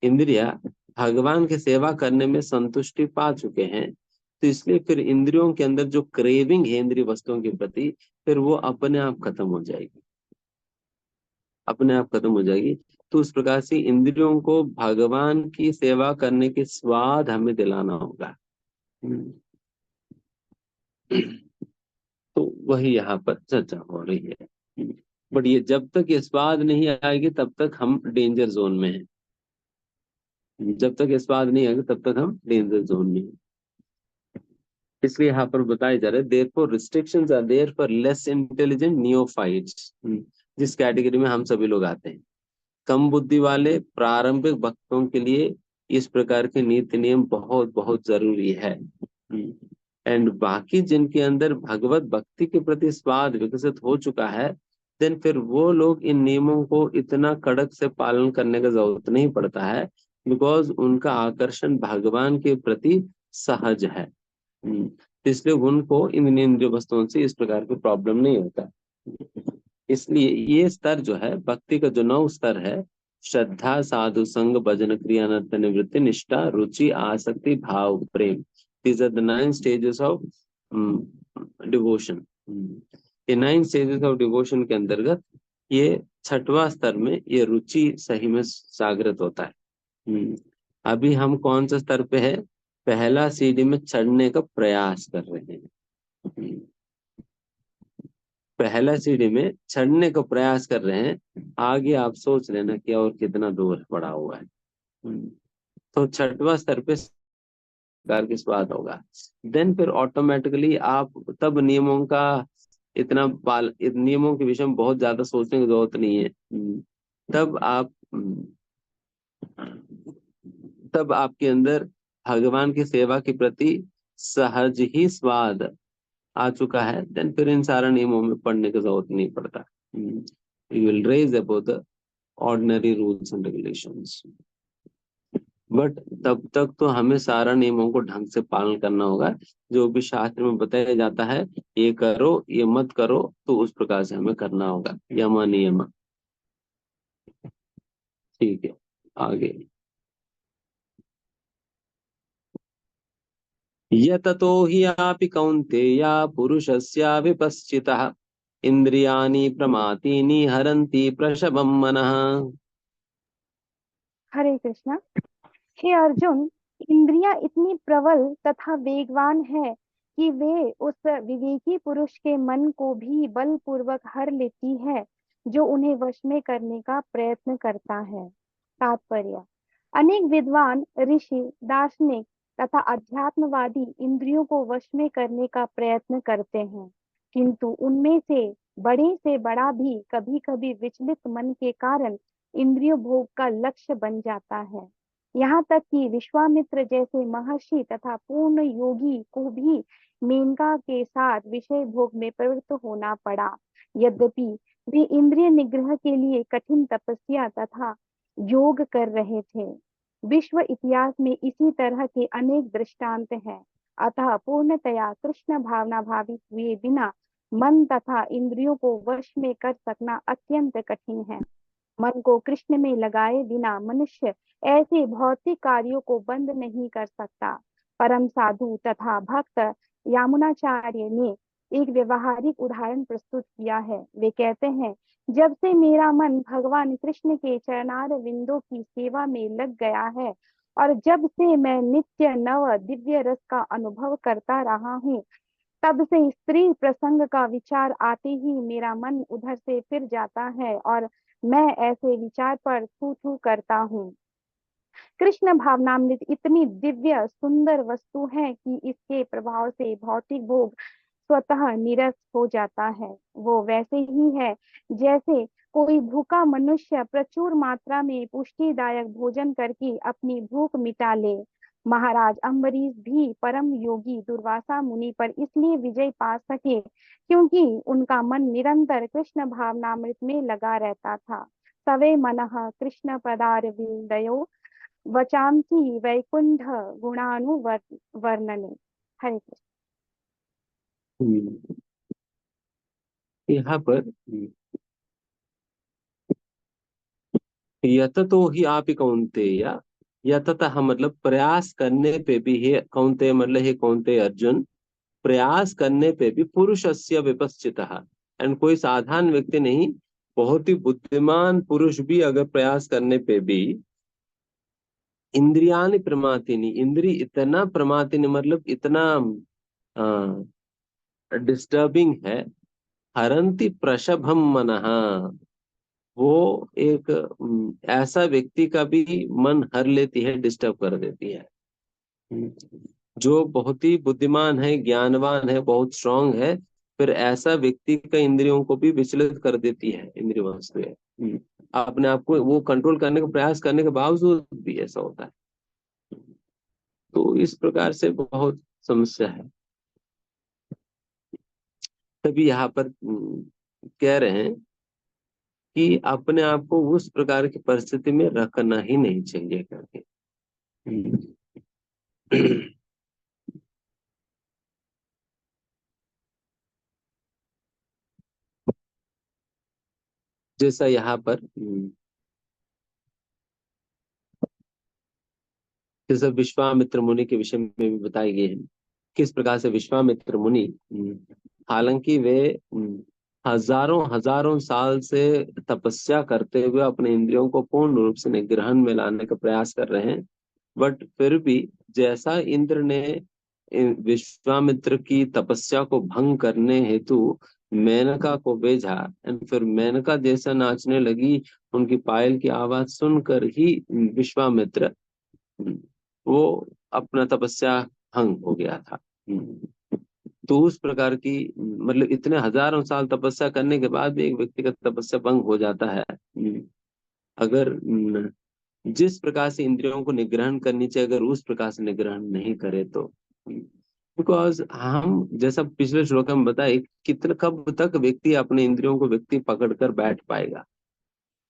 इंद्रिया भगवान की सेवा करने में संतुष्टि पा चुके हैं, तो इसलिए फिर इंद्रियों के अंदर जो क्रेविंग है इंद्रिय वस्तुओं के प्रति, फिर वो अपने आप खत्म हो जाएगी, अपने आप खत्म हो जाएगी। तो उस प्रकार से इंद्रियों को भगवान की सेवा करने के स्वाद हमें दिलाना होगा। तो वही यहाँ पर चर्चा हो रही है। बट ये जब तक ये स्वाद नहीं आएगी तब तक हम डेंजर जोन में हैं। जब तक ये स्वाद नहीं आएगा तब तक हम डेंजर जोन में हैं। इसलिए यहाँ पर बताया जा रहा है therefore restrictions are there for less intelligent neophytes, जिस कैटेगरी में हम सभी लोग आते हैं। कम बुद्धि वाले प्रारंभिक भक्तों के लिए इस प्रकार के नीति नियम बहुत बहुत जरूरी है। एंड बाकी जिनके अंदर भगवत भक्ति के प्रति स्वाद विकसित हो चुका है, देन फिर वो लोग इन नियमों को इतना कड़क से पालन करने का जरूरत नहीं पड़ता है, बिकॉज उनका आकर्षण भगवान के प्रति सहज है। इसलिए उनको इन इंद्रिय वस्तुओं से इस प्रकार की प्रॉब्लम नहीं होता। इसलिए ये स्तर जो है भक्ति का, जो 9 स्तर है, श्रद्धा, साधु संग, भजन, क्रिया, नर्त, निवृत्ति, निष्ठा, रुचि, आसक्ति, भाव, प्रेम, these are the 9 stages of devotion. ये 9 स्टेजेस ऑफ डिवोशन के अंतर्गत ये 6वां स्तर में ये रुचि सही में जागृत होता है। अभी हम कौन सा स्तर पे है? पहला सीढ़ी में चढ़ने का प्रयास कर रहे हैं। पहला सीढ़ी में चढ़ने का प्रयास कर रहे हैं, आगे आप सोच लेना कि और कितना दूर पड़ा हुआ है। तो 6वां स्तर पे प्रकार की स्वाद होगा। देन फिर ऑटोमेटिकली आप तब नियमों का नियमों के विषय में बहुत ज्यादा सोचने की जरूरत नहीं है। तब आपके अंदर भगवान की सेवा के प्रति सहज ही स्वाद आ चुका है। देन फिर इन सारे नियमों में पढ़ने की जरूरत नहीं पड़ता। You will raise about the ordinary rules and regulations. But तब तक तो हमें सारा नियमों को ढंग से पालन करना होगा। जो भी शास्त्र में बताया जाता है, ये करो ये मत करो, तो उस प्रकार से हमें करना होगा। यम नियम। ठीक है, आगे। यततो हि आपि कौन्तेय पुरुषस्य विपश्चितः इंद्रियाणि प्रमातीनि हरन्ति प्रशवं मनः। हरे कृष्णा। हे अर्जुन, इंद्रियां इतनी प्रबल तथा वेगवान है कि वे उस विवेकी पुरुष के मन को भी बलपूर्वक हर लेती है जो उन्हें वश में करने का प्रयत्न करता है। तात्पर्य: अनेक विद्वान, ऋषि, दार्शनिक तथा अध्यात्मवादी इंद्रियों को वश में करने का प्रयत्न करते हैं, किंतु उनमें से बड़ा भी कभी कभी विचलित मन के कारण इंद्रिय भोग का लक्ष्य बन जाता है। यहाँ तक कि विश्वामित्र जैसे महर्षि तथा पूर्ण योगी को भी मेनका के साथ विषय भोग में प्रवृत्त होना पड़ा। यद्यपि वे इंद्रिय निग्रह के लिए कठिन तपस्या तथा योग कर रहे थे। विश्व इतिहास में इसी तरह के अनेक दृष्टांत हैं। अतः पूर्णतया कृष्ण भावना भावित हुए बिना मन तथा इंद्रियों को वश में कर सकना अत्यंत कठिन है। मन को कृष्ण में लगाए बिना मनुष्य ऐसे भौतिक कार्यों को बंद नहीं कर सकता। परम साधु तथा भक्त यामुनाचार्य ने एक व्यवहारिक उदाहरण प्रस्तुत किया है। वे कहते हैं, जब से मेरा मन भगवान कृष्ण के चरणार विंदों की सेवा में लग गया है और जब से मैं नित्य नव दिव्य रस का अनुभव करता रहा हूँ, तब से स्त्री प्रसंग का विचार आते ही मेरा मन उधर से फिर जाता है और मैं ऐसे विचार पर थू थू करता हूँ। कृष्ण भावनामृत इतनी दिव्य सुंदर वस्तु है कि इसके प्रभाव से भौतिक भोग स्वतः निरस्त हो जाता है। वो वैसे ही है जैसे कोई भूखा मनुष्य प्रचुर मात्रा में पुष्टिदायक भोजन करके अपनी भूख मिटा ले। महाराज अम्बरीश भी परम योगी दुर्वासा मुनि पर इसलिए विजय पा सके क्योंकि उनका मन निरंतर कृष्ण भावनामृत में लगा रहता था। सवे मनः कृष्ण पदारविंदयो वचांसी वैकुंठ गुणानुवर्णने। हरे कृष्ण। यहाँ पर यततो ही आप कौन्तेय, यततः मतलब प्रयास करने पे भी, हे कौन्तेय मतलब हे कौन्तेय अर्जुन, प्रयास करने पे भी पुरुषस्य विपश्चितः, एंड कोई साधारण व्यक्ति नहीं, बहुत ही बुद्धिमान पुरुष भी अगर प्रयास करने पे भी इंद्रियानि प्रमातिनी, इंद्री इतना प्रमातिनी मतलब इतना डिस्टर्बिंग है। हरंती प्रशभम मनः, वो एक ऐसा व्यक्ति का भी मन हर लेती है, डिस्टर्ब कर देती है। जो बहुत ही बुद्धिमान है, ज्ञानवान है, बहुत स्ट्रांग है, फिर ऐसा व्यक्ति का इंद्रियों को भी विचलित कर देती है। इंद्रिय वस्तुएं अपने आप को वो कंट्रोल करने का प्रयास करने के बावजूद भी ऐसा होता है। तो इस प्रकार से बहुत समस्या है। तभी यहाँ पर कह रहे हैं कि अपने आप को उस प्रकार की परिस्थिति में रखना ही नहीं चाहिए करके। जैसा यहाँ पर जैसा विश्वामित्र मुनि के विषय में भी बताई गई है, किस प्रकार से विश्वामित्र मुनि, हालांकि वे हजारों हजारों साल से तपस्या करते हुए अपने इंद्रियों को पूर्ण रूप से निग्रहण में लाने का प्रयास कर रहे हैं, बट फिर भी जैसा इंद्र ने विश्वामित्र की तपस्या को भंग करने हेतु मेनका को भेजा, एंड फिर मेनका जैसा नाचने लगी, उनकी पायल की आवाज सुनकर ही विश्वामित्र वो अपना तपस्या भंग हो गया था। तो उस प्रकार की मतलब इतने हजारों साल तपस्या करने के बाद भी एक व्यक्ति का तपस्या भंग हो जाता है। अगर जिस प्रकार से इंद्रियों को निग्रहण करनी चाहिए, अगर उस प्रकार से निग्रहण नहीं करे तो, बिकॉज हम जैसा पिछले श्लोक में बताए, कितना कब तक व्यक्ति अपने इंद्रियों को व्यक्ति पकड़कर बैठ पाएगा।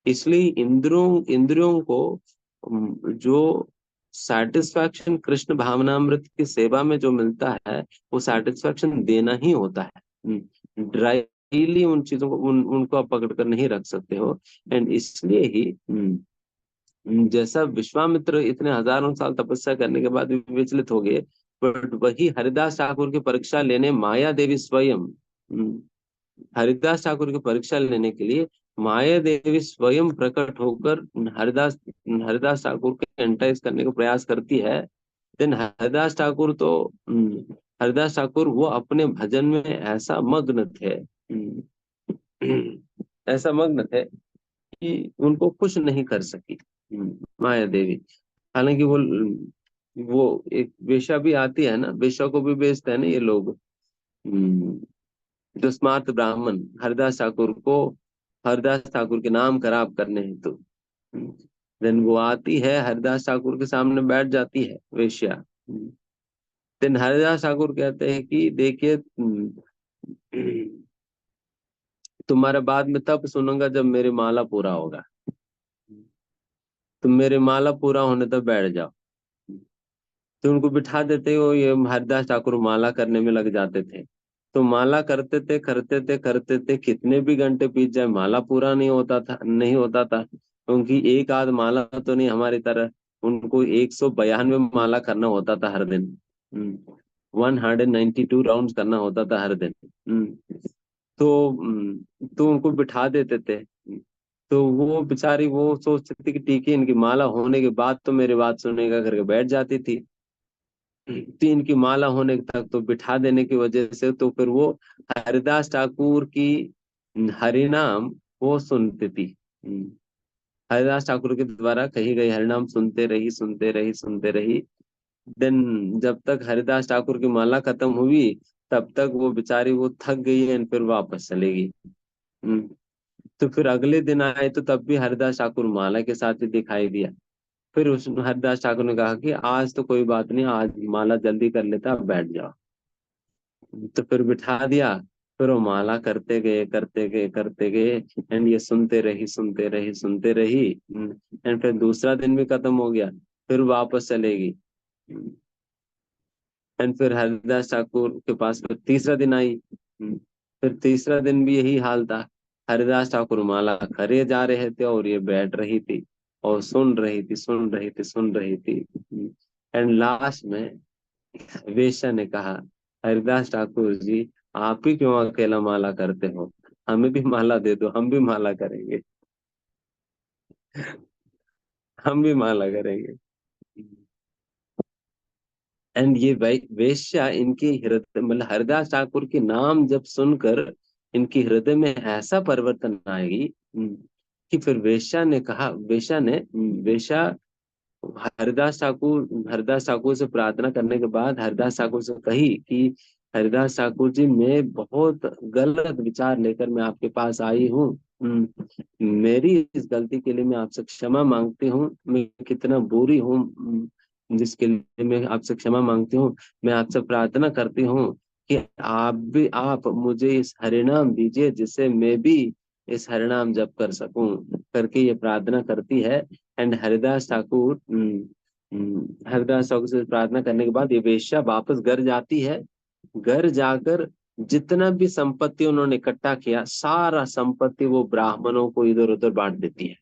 इसलिए इंद्रियों इंद्रियों को जो सेटिस्फैक्शन कृष्ण भावनामृत की सेवा में जो मिलता है, वो सेटिस्फैक्शन देना ही होता है। ड्राइली उन चीजों को उनको आप पकड़ कर नहीं रख सकते हो। एंड इसलिए ही जैसा विश्वामित्र इतने हजारों साल तपस्या करने के बाद भी विचलित हो गए, बट वही हरिदास ठाकुर की परीक्षा लेने माया देवी स्वयं, हरिदास ठाकुर की परीक्षा लेने के लिए माया देवी स्वयं प्रकट होकर हरिदास हरिदास ठाकुर को एंटाइज करने का प्रयास करती है। देन हरिदास ठाकुर तो हरिदास ठाकुर वो अपने भजन में ऐसा मग्न थे, ऐसा मग्न थे कि उनको खुश नहीं कर सकी माया देवी। हालांकि वो एक वेश्या भी आती है ना, वेश्या को भी बेचते हैं ना ये लोग, जो स्मार्त ब्राह्मण हरिदास ठाकुर को, हरिदास ठाकुर के नाम खराब करने हेतु। देन वो आती है, हरिदास ठाकुर के सामने बैठ जाती है वेश्या। देन हरिदास ठाकुर कहते हैं कि देखिए तुम्हारे बाद में तब सुनूंगा जब मेरी माला पूरा होगा, तुम मेरी माला पूरा होने तक बैठ जाओ। तो उनको बिठा देते हो, ये हरिदास ठाकुर माला करने में लग जाते थे। तो माला करते थे कितने भी घंटे बीत जाए, माला पूरा नहीं होता था, क्योंकि एक आध माला तो नहीं, हमारी तरह उनको 192 माला करना होता था हर दिन। 192 राउंड करना होता था हर दिन। तो उनको बिठा देते थे। तो वो बेचारी वो सोचती थी कि ठीक है, इनकी माला होने के बाद तो मेरी बात सुनेगा करके बैठ जाती थी। तीन की माला होने तक तो बिठा देने की वजह से तो फिर वो हरिदास ठाकुर की हरिनाम वो सुनती थी। हरिदास ठाकुर के द्वारा कही गई हरिनाम सुनते रही। देन जब तक हरिदास ठाकुर की माला खत्म हुई, तब तक वो बेचारी वो थक गई है, फिर वापस चलेगी। तो फिर अगले दिन आए तो तब भी हरिदास ठाकुर माला के साथ ही दिखाई दिया। फिर उस हरिदास ठाकुर ने कहा कि आज तो कोई बात नहीं, आज माला जल्दी कर लेता, आप बैठ जाओ। तो फिर बिठा दिया। फिर वो माला करते गए एंड ये सुनते रही। एंड फिर दूसरा दिन भी खत्म हो गया, फिर वापस चलेगी। एंड फिर हरिदास ठाकुर के पास फिर तीसरा दिन आई। फिर तीसरा दिन भी यही हाल था, हरिदास ठाकुर माला करे जा रहे थे और ये बैठ रही थी और सुन रही थी। एंड लास्ट में वेश्या ने कहा, हरिदास ठाकुर जी आप ही क्यों अकेला माला करते हो, हमें भी माला दे दो, हम भी माला करेंगे, हम भी माला करेंगे। एंड ये वेश्या इनके हृदय मतलब हरिदास ठाकुर के नाम जब सुनकर इनकी हृदय में ऐसा परिवर्तन आएगी कि फिर वेश्या हरिदास ठाकुर से प्रार्थना करने के बाद हरिदास ठाकुर से कही कि हरिदास ठाकुर जी, मैं बहुत गलत विचार लेकर मैं आपके पास आई हूँ। मेरी इस गलती के लिए मैं आपसे क्षमा मांगती हूँ, मैं कितना बुरी हूँ, जिसके लिए मैं आपसे क्षमा मांगती हूँ। मैं आपसे प्रार्थना करती हूँ कि आप मुझे इस हरिनाम दीजिए, जिससे मैं भी इस हरिनाम जप कर सकूं, करके ये प्रार्थना करती है। एंड हरिदास ठाकुर से प्रार्थना करने के बाद ये वेश्या वापस घर जाती है। घर जाकर जितना भी संपत्ति उन्होंने इकट्ठा किया, सारा संपत्ति वो ब्राह्मणों को इधर उधर बांट देती है।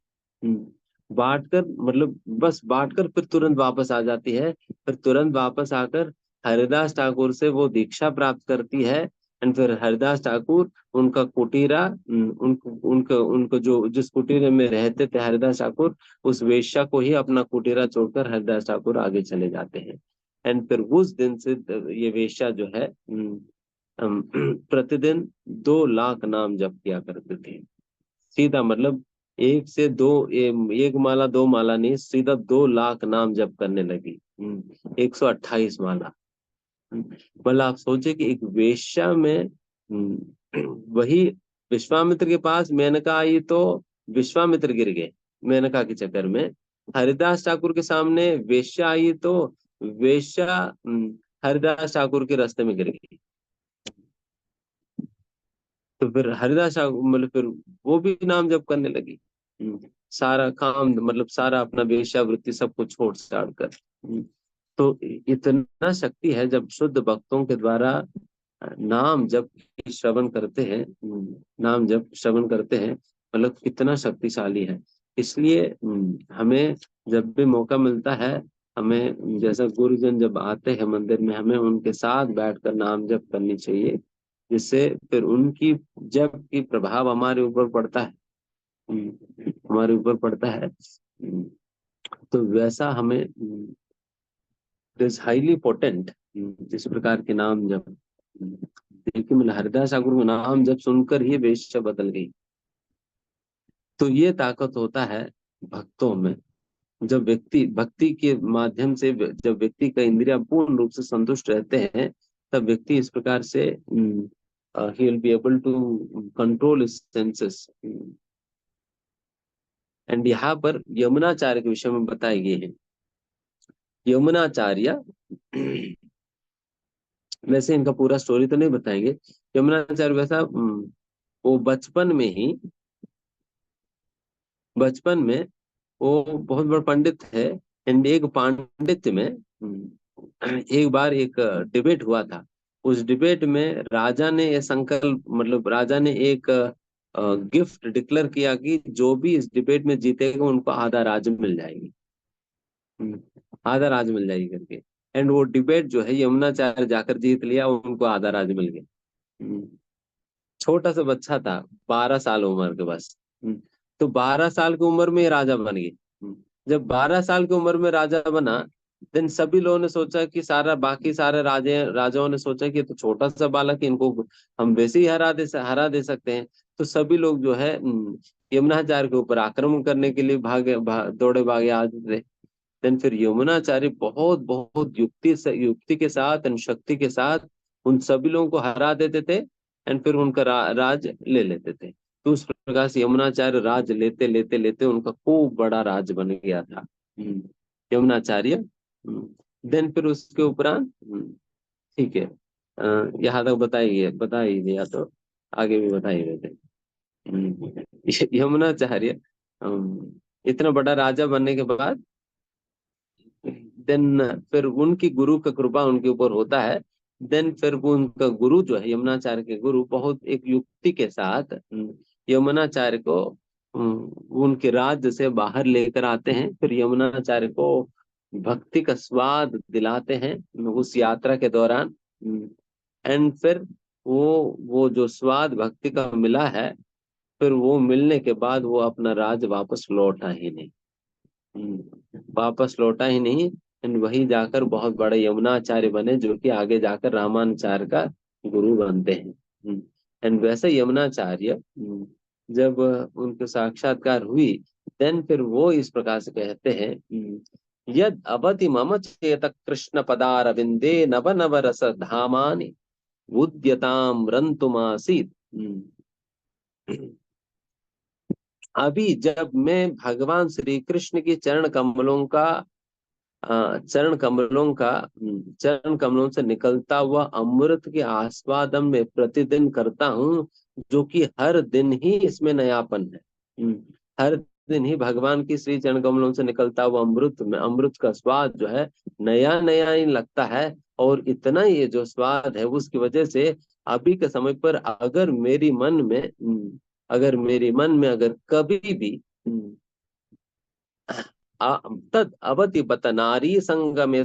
बांटकर मतलब बस बांटकर फिर तुरंत वापस आ जाती है। फिर तुरंत वापस आकर हरिदास ठाकुर से वो दीक्षा प्राप्त करती है। एंड फिर हरिदास ठाकुर उनका कुटीरा, उनको जो जिस कुटीरे में रहते थे हरिदास ठाकुर, उस वेश्या को ही अपना कुटीरा छोड़कर हरिदास ठाकुर आगे चले जाते हैं। एंड फिर उस दिन से ये वेश्या जो है प्रतिदिन 2 लाख नाम जप किया करते थे। सीधा मतलब 1 से 2, 1 माला 2 माला नहीं, सीधा 2 लाख नाम जप करने लगी। 128 माला। मतलब आप सोचे कि एक वेश्या में वही विश्वामित्र के पास मेनका आई तो विश्वामित्र गिर गए मेनका के चक्कर में। हरिदास ठाकुर के सामने वेश्या आई तो वेश्या हरिदास ठाकुर के रास्ते में गिर गई। तो फिर हरिदास ठाकुर मतलब फिर वो भी नाम जप करने लगी। सारा काम मतलब सारा अपना वेश्यावृत्ति सब कुछ छोड़ छाड़ कर। तो इतना शक्ति है जब शुद्ध भक्तों के द्वारा नाम जब श्रवण करते हैं, नाम जब श्रवण करते हैं, मतलब कितना शक्तिशाली है। इसलिए हमें जब भी मौका मिलता है, हमें जैसा गुरुजन जब आते हैं मंदिर में, हमें उनके साथ बैठकर नाम जप करनी चाहिए, जिससे फिर उनकी जप की प्रभाव हमारे ऊपर पड़ता है, हमारे ऊपर पड़ता है। तो वैसा हमें इज हाईली पोटेंट इस प्रकार के नाम जप। देखिए मतलब हरिदास ठाकुर का नाम जब सुनकर ही वेश्या बदल गई। तो ये ताकत होता है भक्तों में। जब व्यक्ति भक्ति के माध्यम से जब व्यक्ति का इंद्रिया पूर्ण रूप से संतुष्ट रहते हैं, तब व्यक्ति इस प्रकार से he will be able to control his senses। And यहाँ पर यमुनाचार्य के विषय में बताए गए हैं। यमुनाचार्य वैसे इनका पूरा स्टोरी तो नहीं बताएंगे। यमुनाचार्य वैसा वो बचपन में वो बहुत बड़ा पंडित है। एंड एक पांडित्य में एक बार एक डिबेट हुआ था। उस डिबेट में राजा ने ये संकल्प मतलब राजा ने एक गिफ्ट डिक्लेयर किया कि जो भी इस डिबेट में जीतेगा उनको आधा राज्य मिल जाएगी, आधा राज्य मिल जाएगी करके। एंड वो डिबेट जो है यमुनाचार्य जाकर जीत लिया, उनको आधा राज्य मिल गया। छोटा सा बच्चा था, 12 साल उम्र के बस। तो 12 साल की उम्र में राजा बन गए। जब 12 साल की उम्र में राजा बना, देन सभी लोगों ने सोचा कि बाकी सारे राजाओं ने सोचा कि तो छोटा सा बालक, इनको हम वैसे ही हरा दे सकते हैं। तो सभी लोग जो है यमुनाचार्य के ऊपर आक्रमण करने के लिए दौड़े भागे आते थे। देन फिर यमुनाचार्य बहुत बहुत युक्ति के साथ एंड शक्ति के साथ उन सभी लोगों को हरा देते थे एंड फिर उनका राज ले लेते थे। तो उस प्रकार से यमुनाचार्य राज लेते लेते लेते उनका खूब बड़ा राज बन गया था यमुनाचार्य। देन फिर उसके उपरांत ठीक है, यहाँ तक बता ही दिया, तो आगे भी बता ही देते। यमुनाचार्य इतना बड़ा राजा बनने के बाद देन फिर उनकी गुरु का कृपा उनके ऊपर होता है। देन फिर वो उनका गुरु जो है यमुनाचार्य के गुरु बहुत एक युक्ति के साथ यमुनाचार्य को उनके राज्य से बाहर लेकर आते हैं। फिर यमुनाचार्य को भक्ति का स्वाद दिलाते हैं उस यात्रा के दौरान। एंड फिर वो जो स्वाद भक्ति का मिला है, फिर वो मिलने के बाद वो अपना राज वापस लौटा ही नहीं, एंड वही जाकर बहुत बड़े यमुनाचार्य बने, जो कि आगे जाकर रामानुचार्य का गुरु बनते हैं। एंड वैसे यमुनाचार्य जब उनके साक्षात्कार हुई, देन फिर वो इस प्रकार से कहते हैं यद अवति मम चेत कृष्ण पदारविंदे नव नव रस धामानि उद्यताम रंतुमासीत। अभी जब मैं भगवान श्री कृष्ण की चरण कमलों से निकलता हुआ अमृत के आस्वादन में प्रतिदिन करता हूँ, जो कि हर दिन ही इसमें नयापन है। हर दिन ही भगवान की श्री चरण कमलों से निकलता हुआ अमृत का स्वाद जो है नया नया ही लगता है। और इतना ये जो स्वाद है उसकी वजह से अभी के समय पर अगर मेरी मन में अगर कभी भी तद अवधि बत नारी संग में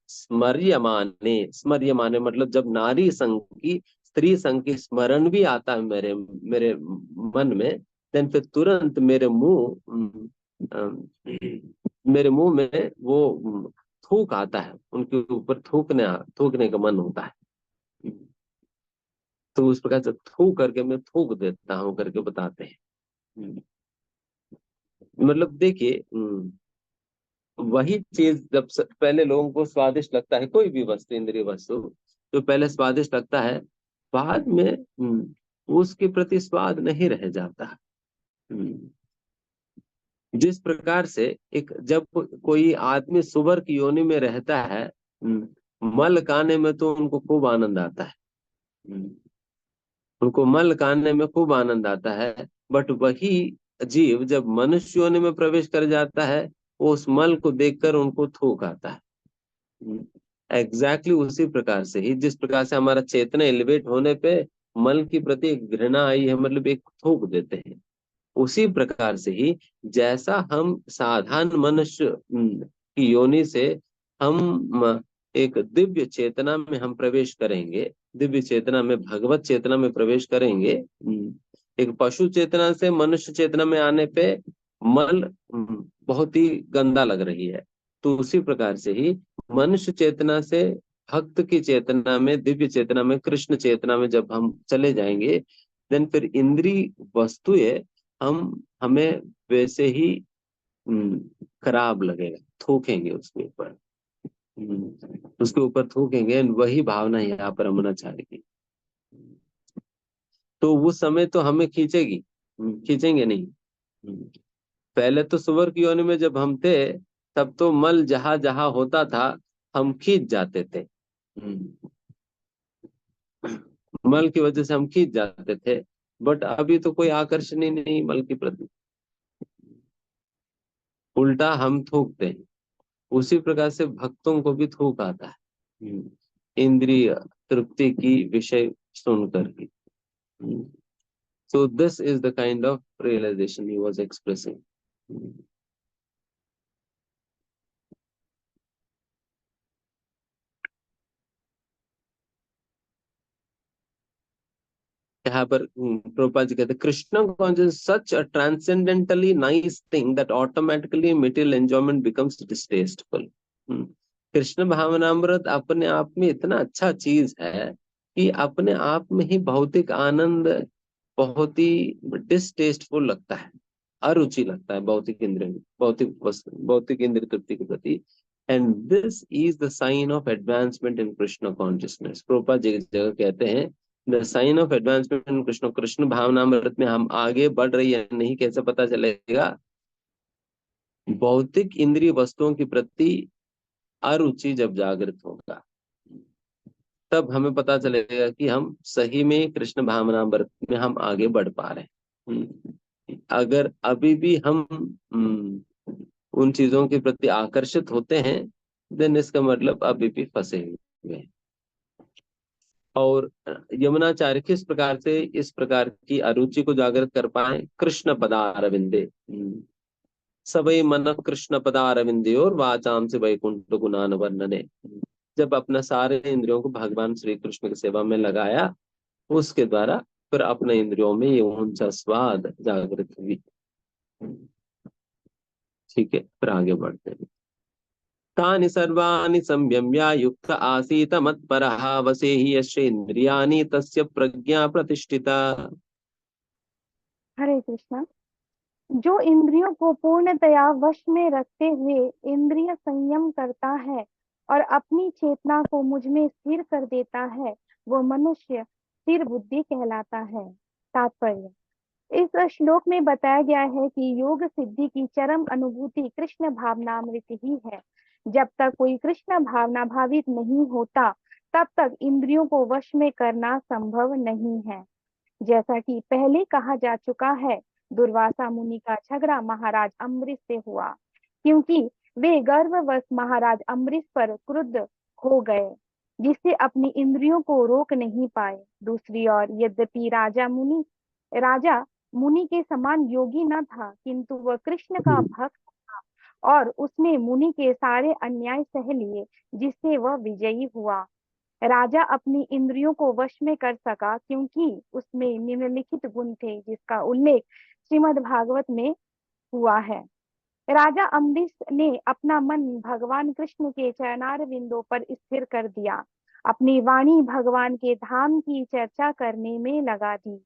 स्मर्यमाने मतलब जब नारी संग की स्त्री संग की स्मरण भी आता है मेरे मेरे मन में, देन फिर तुरंत मेरे मुंह में वो थूक आता है, उनके ऊपर थूकने का मन होता है। तो उस प्रकार से थूक करके मैं थूक देता हूँ करके बताते हैं। मतलब देखिए, वही चीज जब पहले लोगों को स्वादिष्ट लगता है, कोई भी वस्तु, इंद्रिय वस्तु जो पहले स्वादिष्ट लगता है, बाद में उसके प्रति स्वाद नहीं रह जाता। जिस प्रकार से एक जब कोई आदमी सुअर की योनि में रहता है, मल खाने में तो उनको खूब आनंद आता है, उनको मल खाने में खूब आनंद आता है, बट वही जीव जब मनुष्य योनि में प्रवेश कर जाता है, वो उस मल को देखकर उनको थूक आता है। एग्जैक्टली उसी प्रकार से ही, जिस प्रकार से हमारा चेतना एलिवेट होने पे मल की प्रति एक घृणा आई है, मतलब एक थूक देते हैं, उसी प्रकार से ही जैसा हम साधारण मनुष्य की योनि से हम एक दिव्य चेतना में हम प्रवेश करेंगे, दिव्य चेतना में, भगवत चेतना में प्रवेश करेंगे। एक पशु चेतना से मनुष्य चेतना में आने पे मल बहुत ही गंदा लग रही है, तो उसी प्रकार से ही मनुष्य चेतना से भक्त की चेतना में, दिव्य चेतना में, कृष्ण चेतना में जब हम चले जाएंगे, देन फिर इंद्रिय वस्तुएं हमें वैसे ही खराब लगेगा, थूकेंगे उसके ऊपर, उसके ऊपर थूकेंगे, वही भावना यहाँ पर रमना चाहेगी। तो उस समय तो हमें खींचेगी, खींचेंगे नहीं। पहले तो सुअर की योनि में जब हम थे, तब तो मल जहां जहां होता था हम खींच जाते थे, मल की वजह से हम खींच जाते थे, बट अभी तो कोई आकर्षण ही नहीं मल के प्रति, उल्टा हम थूकते हैं। उसी प्रकार से भक्तों को भी थूक आता है, इंद्रिय तृप्ति की विषय सुनकर ही। So this is the kind of realization he was expressing. यहाँ पर प्रभुपाद जी कहते हैं, Krishna conscious such a transcendentally nice thing that automatically material enjoyment becomes distasteful. Krishna भावनामृत अपने आप में इतना अच्छा चीज है कि अपने आप में ही भौतिक आनंद बहुत ही डिस्टेस्टफुल लगता है, अरुचि लगता है भौतिक इंद्रिय, भौतिक इंद्रिय तृप्ति के प्रति। And this is the sign of advancement in Krishna consciousness. Prabhupada ji जगह कहते हैं, the sign of advancement in Krishna, Krishna भावनामृत में हम आगे बढ़ रही है नहीं कैसे पता चलेगा? भौतिक इंद्रिय वस्तुओं के प्रति अरुचि जब जागृत होगा, तब हमें पता चलेगा कि हम सही में कृष्ण भावनामृत में हम आगे बढ़ पा रहे हैं। अगर अभी भी हम उन चीजों के प्रति आकर्षित होते हैं, देन इसका मतलब अभी भी फंसे हुए हैं। और यमुनाचार्य किस प्रकार से इस प्रकार की अरुचि को जागृत कर पाए? कृष्ण पदारविंदे, सबई मन कृष्ण पदारविंदे और वाचाम से वैकुंठ गुणान वर्णने। जब अपना सारे इंद्रियों को भगवान श्री कृष्ण की सेवा में लगाया, उसके द्वारा फिर अपने इंद्रियों में ये ऊंचा स्वाद जागृत हुई। ठीक है, फिर आगे बढ़ते हैं। तानि सर्वाणि संयम्य युक्त आसीत मत्परः वसेहि यस्येन्द्रियाणि तस्य प्रज्ञा प्रतिष्ठिता। हरे कृष्णा। जो इंद्रियों को पूर्णतया वश में रखते हुए इंद्रिय संयम करता है और अपनी चेतना को मुझ में स्थिर कर देता है, वो मनुष्य स्थिर बुद्धि कहलाता है। तात्पर्य, इस श्लोक में बताया गया है कि योग सिद्धि की चरम अनुभूति कृष्ण भावनामृत ही है। जब तक कोई कृष्ण भावना भावित नहीं होता, तब तक इंद्रियों को वश में करना संभव नहीं है। जैसा कि पहले कहा जा चुका है, दुर्वासा मुनि का झगड़ा महाराज अम्बरीश से हुआ, क्योंकि वे गर्ववश महाराज अम्बरीश पर क्रुद्ध हो गए, जिससे अपनी इंद्रियों को रोक नहीं पाए। दूसरी ओर यद्यपि राजा मुनि के समान योगी न था, किंतु वह कृष्ण का भक्त था और उसने मुनि के सारे अन्याय सह लिए, जिससे वह विजयी हुआ। राजा अपनी इंद्रियों को वश में कर सका क्योंकि उसमें निम्नलिखित गुण थे जिसका उल्लेख श्रीमद् भागवत में हुआ है। राजा अम्बरीश ने अपना मन भगवान कृष्ण के चरणार बिंदों पर स्थिर कर दिया, अपनी वाणी भगवान के धाम की चर्चा करने में लगा दी,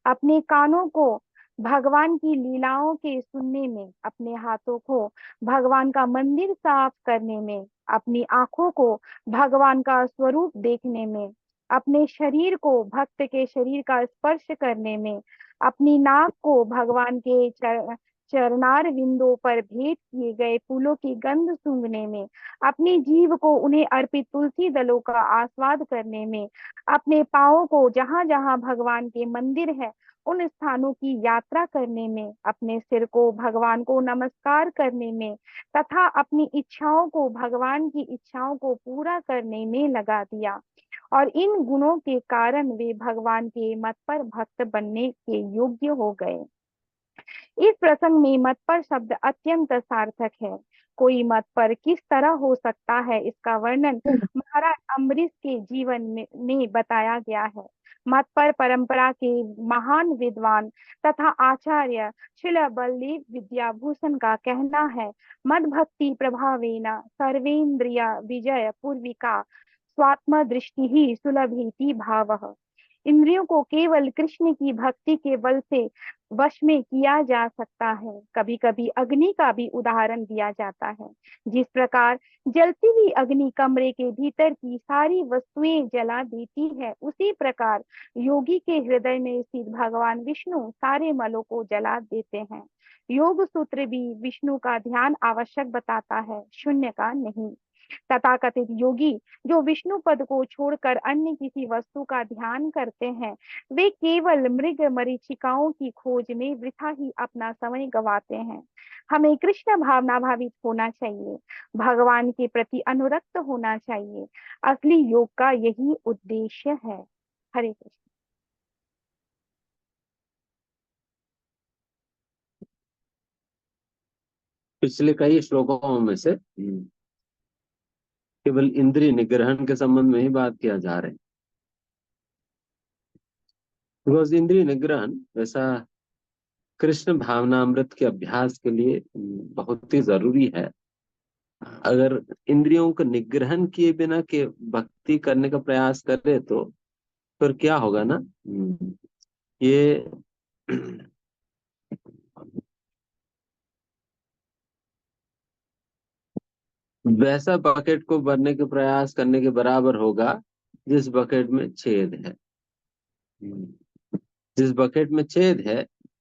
अपने कानों को भगवान की लीलाओं के सुनने में, अपने हाथों को भगवान का मंदिर साफ करने में, अपनी आंखों को भगवान का स्वरूप देखने में, अपने शरीर को भक्त के शरीर का स्पर्श करने में, अपनी नाक को भगवान के चरणार विंदों पर भेंट किए गए फूलों की गंध सूंघने में, अपनी जीभ को उन्हें अर्पित तुलसी दलों का आस्वाद करने में, अपने पांवों को जहां जहां भगवान के मंदिर है उन स्थानों की यात्रा करने में, अपने सिर को भगवान को नमस्कार करने में तथा अपनी इच्छाओं को भगवान की इच्छाओं को पूरा करने में लगा दिया। और इन गुणों के कारण वे भगवान के मत पर भक्त बनने के योग्य हो गए। इस प्रसंग में मत पर शब्द अत्यंत सार्थक है। कोई मत पर किस तरह हो सकता है इसका वर्णन महाराज अम्बरीश के जीवन में बताया गया है। मत पर परंपरा के महान विद्वान तथा आचार्य श्रील बलदेव विद्याभूषण का कहना है, मद भक्ति प्रभावेन सर्वेन्द्रिय विजय पूर्विका स्वात्म दृष्टि ही सुलभेति भावः। इंद्रियों को केवल कृष्ण की भक्ति के बल से वश में किया जा सकता है। कभी कभी अग्नि का भी उदाहरण दिया जाता है। जिस प्रकार जलती हुई अग्नि कमरे के भीतर की सारी वस्तुएं जला देती है, उसी प्रकार योगी के हृदय में स्थित भगवान विष्णु सारे मलों को जला देते हैं। योग सूत्र भी विष्णु का ध्यान आवश्यक बताता है, शून्य का नहीं। तथाकथित योगी जो विष्णु पद को छोड़कर अन्य किसी वस्तु का ध्यान करते हैं, वे केवल मृग मरीचिकाओं की खोज में वृथा ही अपना समय गवाते हैं। हमें कृष्ण भावना भावित होना चाहिए, भगवान के प्रति अनुरक्त होना चाहिए। असली योग का यही उद्देश्य है। हरे कृष्ण। पिछले कई श्लोकों में से केवल इंद्रिय निग्रहण के संबंध में ही बात किया जा रहा है। बिकॉज इंद्रिय निग्रहण वैसा कृष्ण भावनामृत के अभ्यास के लिए बहुत ही जरूरी है। अगर इंद्रियों को निग्रहण किए बिना के भक्ति करने का प्रयास करे तो फिर क्या होगा ना, ये वैसा बकेट को भरने के प्रयास करने के बराबर होगा जिस बकेट में छेद है। जिस बकेट में छेद है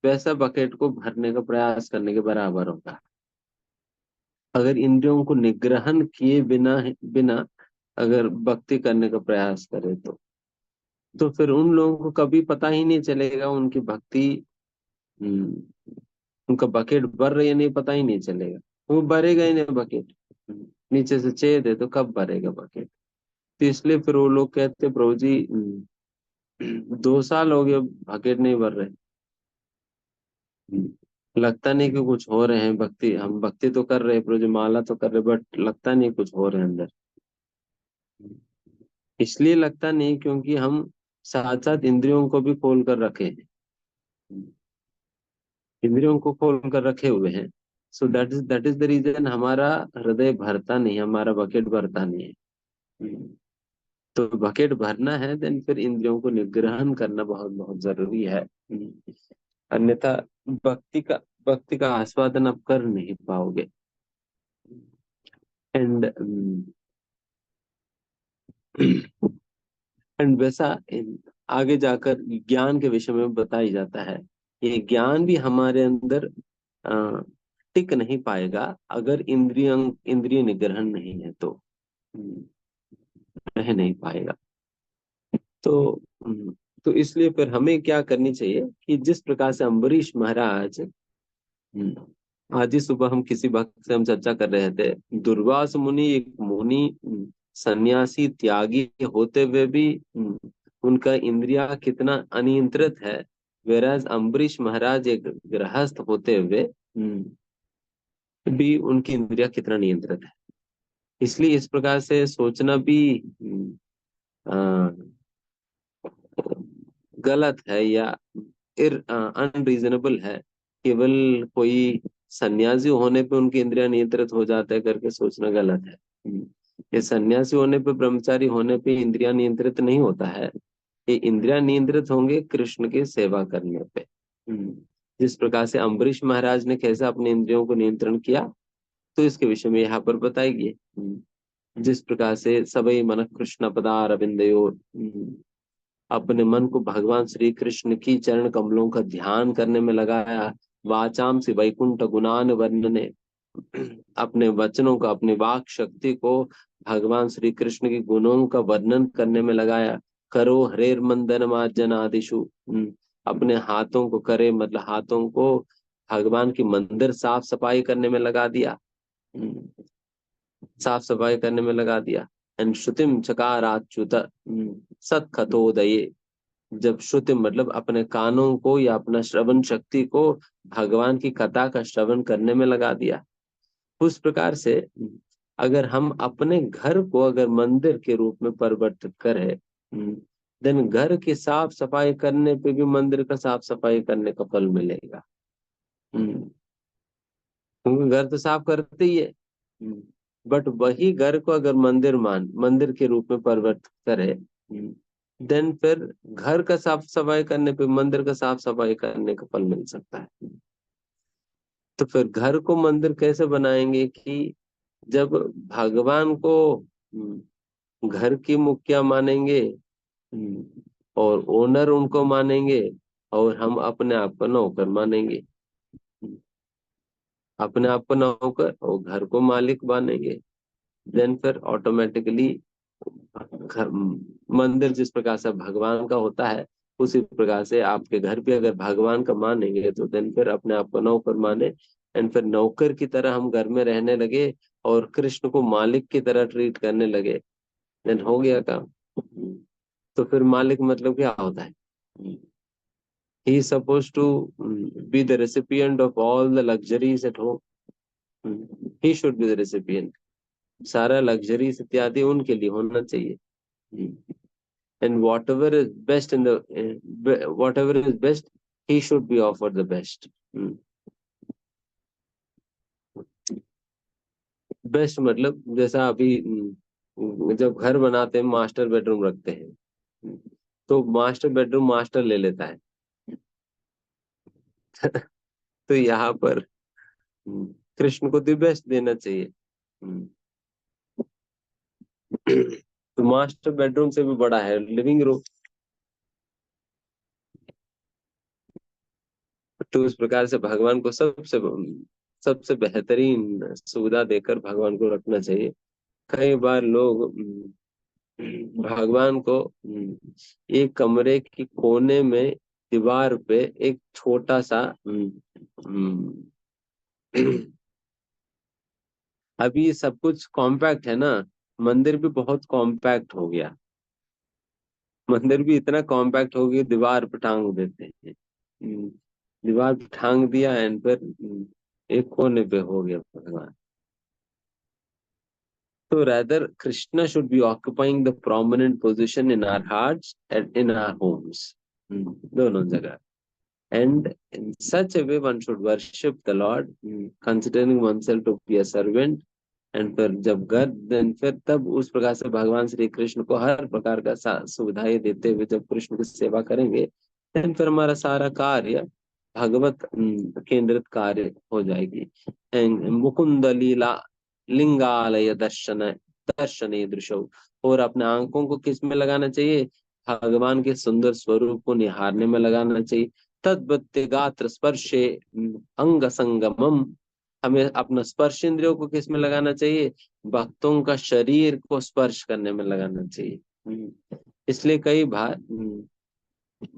वैसा बकेट को भरने का प्रयास करने के बराबर होगा। अगर इंद्रियों को निग्रहण किए बिना बिना अगर भक्ति करने का प्रयास करे तो फिर उन लोगों को कभी पता ही नहीं चलेगा उनकी भक्ति, उनका बकेट भर रही है नहीं, पता ही नहीं चलेगा। वो भरेगा ही नहीं बकेट, नीचे से छेद है तो कब भरेगा बकेट। तो इसलिए फिर वो लोग कहते प्रभु जी 2 साल हो गए बकेट नहीं भर रहे, लगता नहीं कि कुछ हो रहे हैं भक्ति, हम भक्ति तो कर रहे प्रभु जी, माला तो कर रहे, बट लगता नहीं कुछ हो रहे हैं अंदर। इसलिए लगता नहीं क्योंकि हम साथ साथ इंद्रियों को भी खोल कर रखे हैं, इंद्रियों को खोल कर रखे हुए हैं। So that is the reason हमारा हृदय भरता नहीं, हमारा बकेट भरता नहीं है। तो बकेट भरना है देन फिर इंद्रियों को निग्रहण करना बहुत बहुत जरूरी है। अन्यथा भक्ति का आस्वादन आप कर नहीं पाओगे। एंड एंड वैसा आगे जाकर ज्ञान के विषय में बताया जाता है। ये ज्ञान भी हमारे अंदर टिक नहीं पाएगा अगर इंद्रिय निग्रहण नहीं है तो रह नहीं पाएगा। तो इसलिए फिर हमें क्या करनी चाहिए कि जिस प्रकार से अम्बरीश महाराज, आज ही सुबह हम किसी भक्त से हम चर्चा कर रहे थे, दुर्वास मुनि एक मुनि सन्यासी त्यागी होते हुए भी उनका इंद्रिया कितना अनियंत्रित है, वेराज अम्बरीश महाराज एक गृहस्थ होते हुए भी उनकी इंद्रिया कितना नियंत्रित है। इसलिए इस प्रकार से सोचना भी गलत है या अनरीजनेबल है। केवल कोई सन्यासी होने पे उनकी इंद्रियां नियंत्रित हो जाता है करके सोचना गलत है। ये सन्यासी होने पे, ब्रह्मचारी होने पे इंद्रियां नियंत्रित नहीं होता है। ये इंद्रियां नियंत्रित होंगे कृष्ण की सेवा करने पे। जिस प्रकार से अम्बरीश महाराज ने कैसे अपने इंद्रियों को नियंत्रण किया, तो इसके विषय में यहाँ पर बताएगी। जिस प्रकार से सबई मन कृष्ण पदार अरविंदयोर, अपने मन को भगवान श्री कृष्ण की चरण कमलों का ध्यान करने में लगाया। वाचाम से वैकुंठ गुणान वर्णने, अपने वचनों का, अपनी वाक शक्ति को भगवान श्री कृष्ण के गुणों का वर्णन करने में लगाया। करो हरेर मंदन मार्जन आदिशु, अपने हाथों को करे, मतलब हाथों को भगवान की मंदिर साफ सफाई करने में लगा दिया, साफ सफाई करने में लगा दिया। एंड श्रुतिम चकाराच्युत सत्कथोदये, जब श्रुति मतलब अपने कानों को या अपना श्रवण शक्ति को भगवान की कथा का श्रवण करने में लगा दिया। उस प्रकार से अगर हम अपने घर को अगर मंदिर के रूप में परिवर्तित करें, देन घर की साफ सफाई करने पे भी मंदिर का साफ सफाई करने का फल मिलेगा। क्योंकि घर तो साफ करते ही है, बट वही घर को अगर मंदिर के रूप में परिवर्तित करे, देन फिर घर का साफ सफाई करने पे मंदिर का साफ सफाई करने का फल मिल सकता है। तो फिर घर को मंदिर कैसे बनाएंगे कि जब भगवान को घर की मुखिया मानेंगे, और ओनर उनको मानेंगे, और हम अपने आप को नौकर मानेंगे, अपने आप को नौकर और घर को मालिक मानेंगे, देन फिर ऑटोमेटिकली मंदिर जिस प्रकार से भगवान का होता है, उसी प्रकार से आपके घर भी अगर भगवान का मानेंगे, तो देन फिर अपने आप को नौकर माने, एंड फिर नौकर की तरह हम घर में रहने लगे और कृष्ण को मालिक की तरह ट्रीट करने लगे, देन हो गया काम। तो फिर मालिक मतलब क्या होता है? He is supposed to be the recipient of all the luxuries at home. He should be the recipient. सारा luxuries इत्यादि उनके लिए होना चाहिए। And whatever is best whatever is best, he should be offered the best. Best मतलब जैसा अभी जब घर बनाते हैं मास्टर बेडरूम रखते हैं, तो मास्टर बेडरूम मास्टर ले लेता है। तो यहाँ पर कृष्ण को दी बेस्ट देना चाहिए। तो मास्टर बेडरूम से भी बड़ा है लिविंग रूम। तो उस प्रकार से भगवान को सबसे बेहतरीन सुविधा देकर भगवान को रखना चाहिए। कई बार लोग भगवान को एक कमरे की कोने में दीवार पे एक छोटा सा अभी सब कुछ कॉम्पैक्ट है ना, मंदिर भी बहुत कॉम्पैक्ट हो गया। मंदिर भी इतना कॉम्पैक्ट हो गया, दीवार पे टांग देते हैं। दीवार पे टांग दिया एंड फिर एक कोने पे हो गया भगवान। So rather, Krishna should be occupying the prominent position in our hearts and in our homes. दोनों जगह. And in such a way, one should worship the Lord, considering oneself to be a servant. And फिर जब घर, then फिर तब उस प्रकार से भगवान श्री कृष्ण को हर प्रकार का सुविधाएं देते हुए जब कृष्ण की सेवा करेंगे, then फिर हमारा सारा कार्य भगवत केंद्रित कार्य हो जाएगी। मुकुंद लीला लिंगालय दर्शने दृश्यो, और अपने आंखों को किस में लगाना चाहिए? भगवान के सुंदर स्वरूप को निहारने में लगाना चाहिए। तद्वत्ते गात्र स्पर्शे अंग संगमम, हमें अपना स्पर्श इंद्रियों को किस में लगाना चाहिए? भक्तों का शरीर को स्पर्श करने में लगाना चाहिए। इसलिए कई बार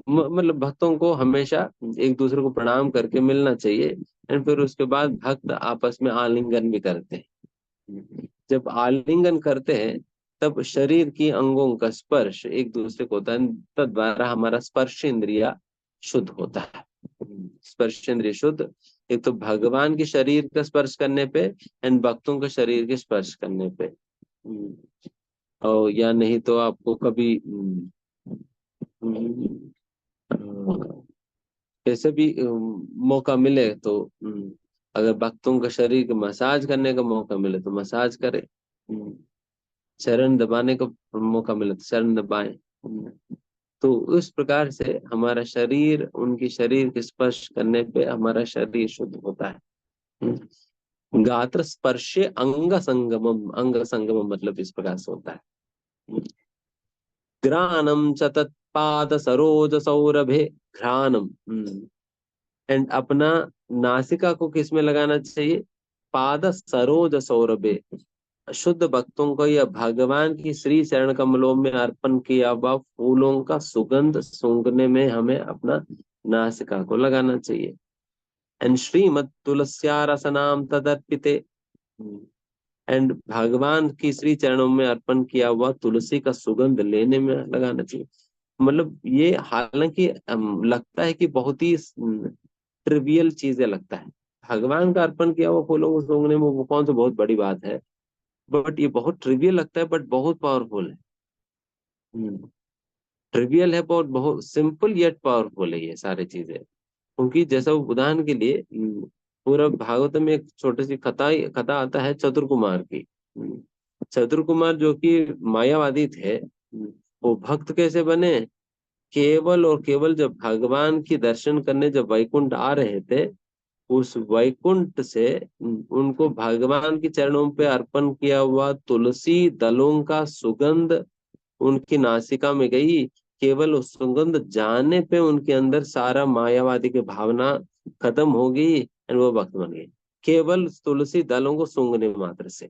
मतलब भक्तों को हमेशा एक दूसरे को प्रणाम करके मिलना चाहिए, एंड फिर उसके बाद भक्त आपस में आलिंगन भी करते हैं। जब आलिंगन करते हैं तब शरीर की अंगों का स्पर्श एक दूसरे को होता है, तद्वारा हमारा स्पर्श इंद्रिया शुद्ध होता है। स्पर्श इंद्रिय शुद्ध, एक तो भगवान के शरीर का स्पर्श करने पे एंड भक्तों के शरीर के स्पर्श करने पे। और या नहीं तो आपको कभी कैसे भी मौका मिले तो अगर भक्तों का शरीर का मसाज करने का मौका मिले तो मसाज करे, चरण दबाने का मौका मिले तो चरण दबाएं। तो इस प्रकार से हमारा शरीर, उनकी शरीर के स्पर्श करने पे हमारा शरीर शुद्ध होता है। गात्र स्पर्शे अंग संगमम, अंग संगमम मतलब इस प्रकार से होता है। घ्राणम च तत्पाद सरोज सौरभे, घ्राणम, एंड अपना नासिका को किस में लगाना चाहिए? पाद सरोज सौरभे, शुद्ध भक्तों को या भगवान की श्री चरण कमलों में अर्पण किया हुआ फूलों का सुगंध सूंघने में हमें अपना नासिका को लगाना चाहिए। एंड श्रीमद तुलस्या रसनाम तदर्पिते, एंड भगवान की श्री चरणों में अर्पण किया हुआ तुलसी का सुगंध लेने में लगाना चाहिए। मतलब ये हालांकि लगता है कि बहुत ही ट्रिवियल चीजें लगता है, भगवान का अर्पण किया हुआ फूलों को सूंघने में वो कौन सा बहुत बड़ी बात है, बट ये बहुत ट्रिवियल लगता है, बट बहुत पावरफुल है। ट्रिवियल है, बहुत सिंपल येट पावरफुल है ये सारी चीजें। क्योंकि जैसा उदाहरण के लिए पूरा भागवत में एक छोटी सी कथा आता है चतुर कुमार की। चतुर कुमार जो कि मायावादी थे, वो भक्त कैसे बने? केवल और केवल जब भगवान की दर्शन करने जब वैकुंठ आ रहे थे, उस वैकुंठ से उनको भगवान के चरणों पे अर्पण किया हुआ तुलसी दलों का सुगंध उनकी नासिका में गई। केवल उस सुगंध जाने पे उनके अंदर सारा मायावादी की भावना खत्म हो गई एंड वो भक्त बन गए, केवल तुलसी दलों को सूंघने मात्र से।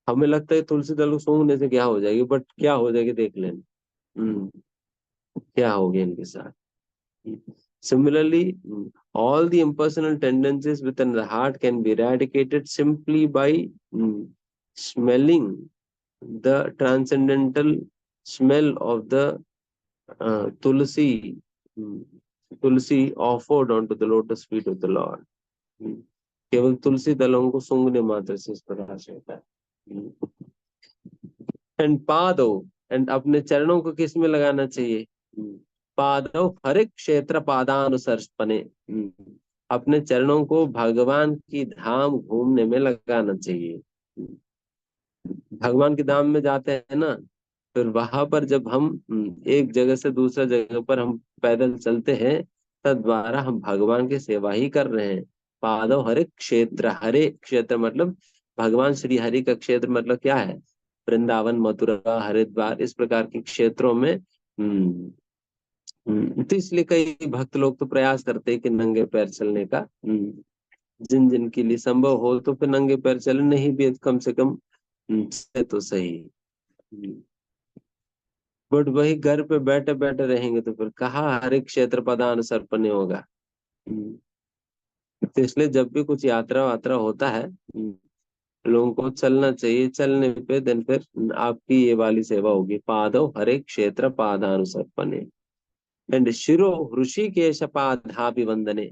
हमें लगता है तुलसी दल को सूंघने से क्या हो जाएगी, बट क्या हो जाएगी देख लेना। क्या हो गया इनके साथ। Similarly, all the impersonal tendencies within the heart can be eradicated simply by smelling the transcendental smell of the tulsi, tulsi offered onto the lotus feet of the Lord. केवल तुलसी दलों को सूंघने मात्र से इस प्रकार से होता है। एंड पादो, एंड अपने चरणों को किस में लगाना चाहिए? पादो हरे क्षेत्र पादानुसर्पणे, अपने चरणों को भगवान की धाम घूमने में लगाना चाहिए। भगवान की धाम में जाते हैं ना, फिर वहां पर जब हम एक जगह से दूसरा जगह पर हम पैदल चलते हैं, तद्वारा हम भगवान की सेवा ही कर रहे हैं। पादव हरे क्षेत्र, हरे क्षेत्र मतलब भगवान श्री हरि का क्षेत्र मतलब क्या है? वृंदावन, मथुरा, हरिद्वार, इस प्रकार के क्षेत्रों में। तो इसलिए कई भक्त लोग तो प्रयास करते हैं कि नंगे पैर चलने का, जिन जिन के लिए संभव हो तो फिर नंगे पैर चले, नहीं भी कम से कम तो सही। बट वही घर पे बैठे बैठे रहेंगे तो फिर कहाँ हरे क्षेत्र पदानुसर्पण होगा। तो इसलिए जब भी कुछ यात्रा वात्रा होता है, लोगों को चलना चाहिए, चलने पे दिन फिर आपकी ये वाली सेवा होगी। पादो हरे क्षेत्र पादानुसर्पणे, एंड शिरो ऋषिकेश पादाभिवंदने,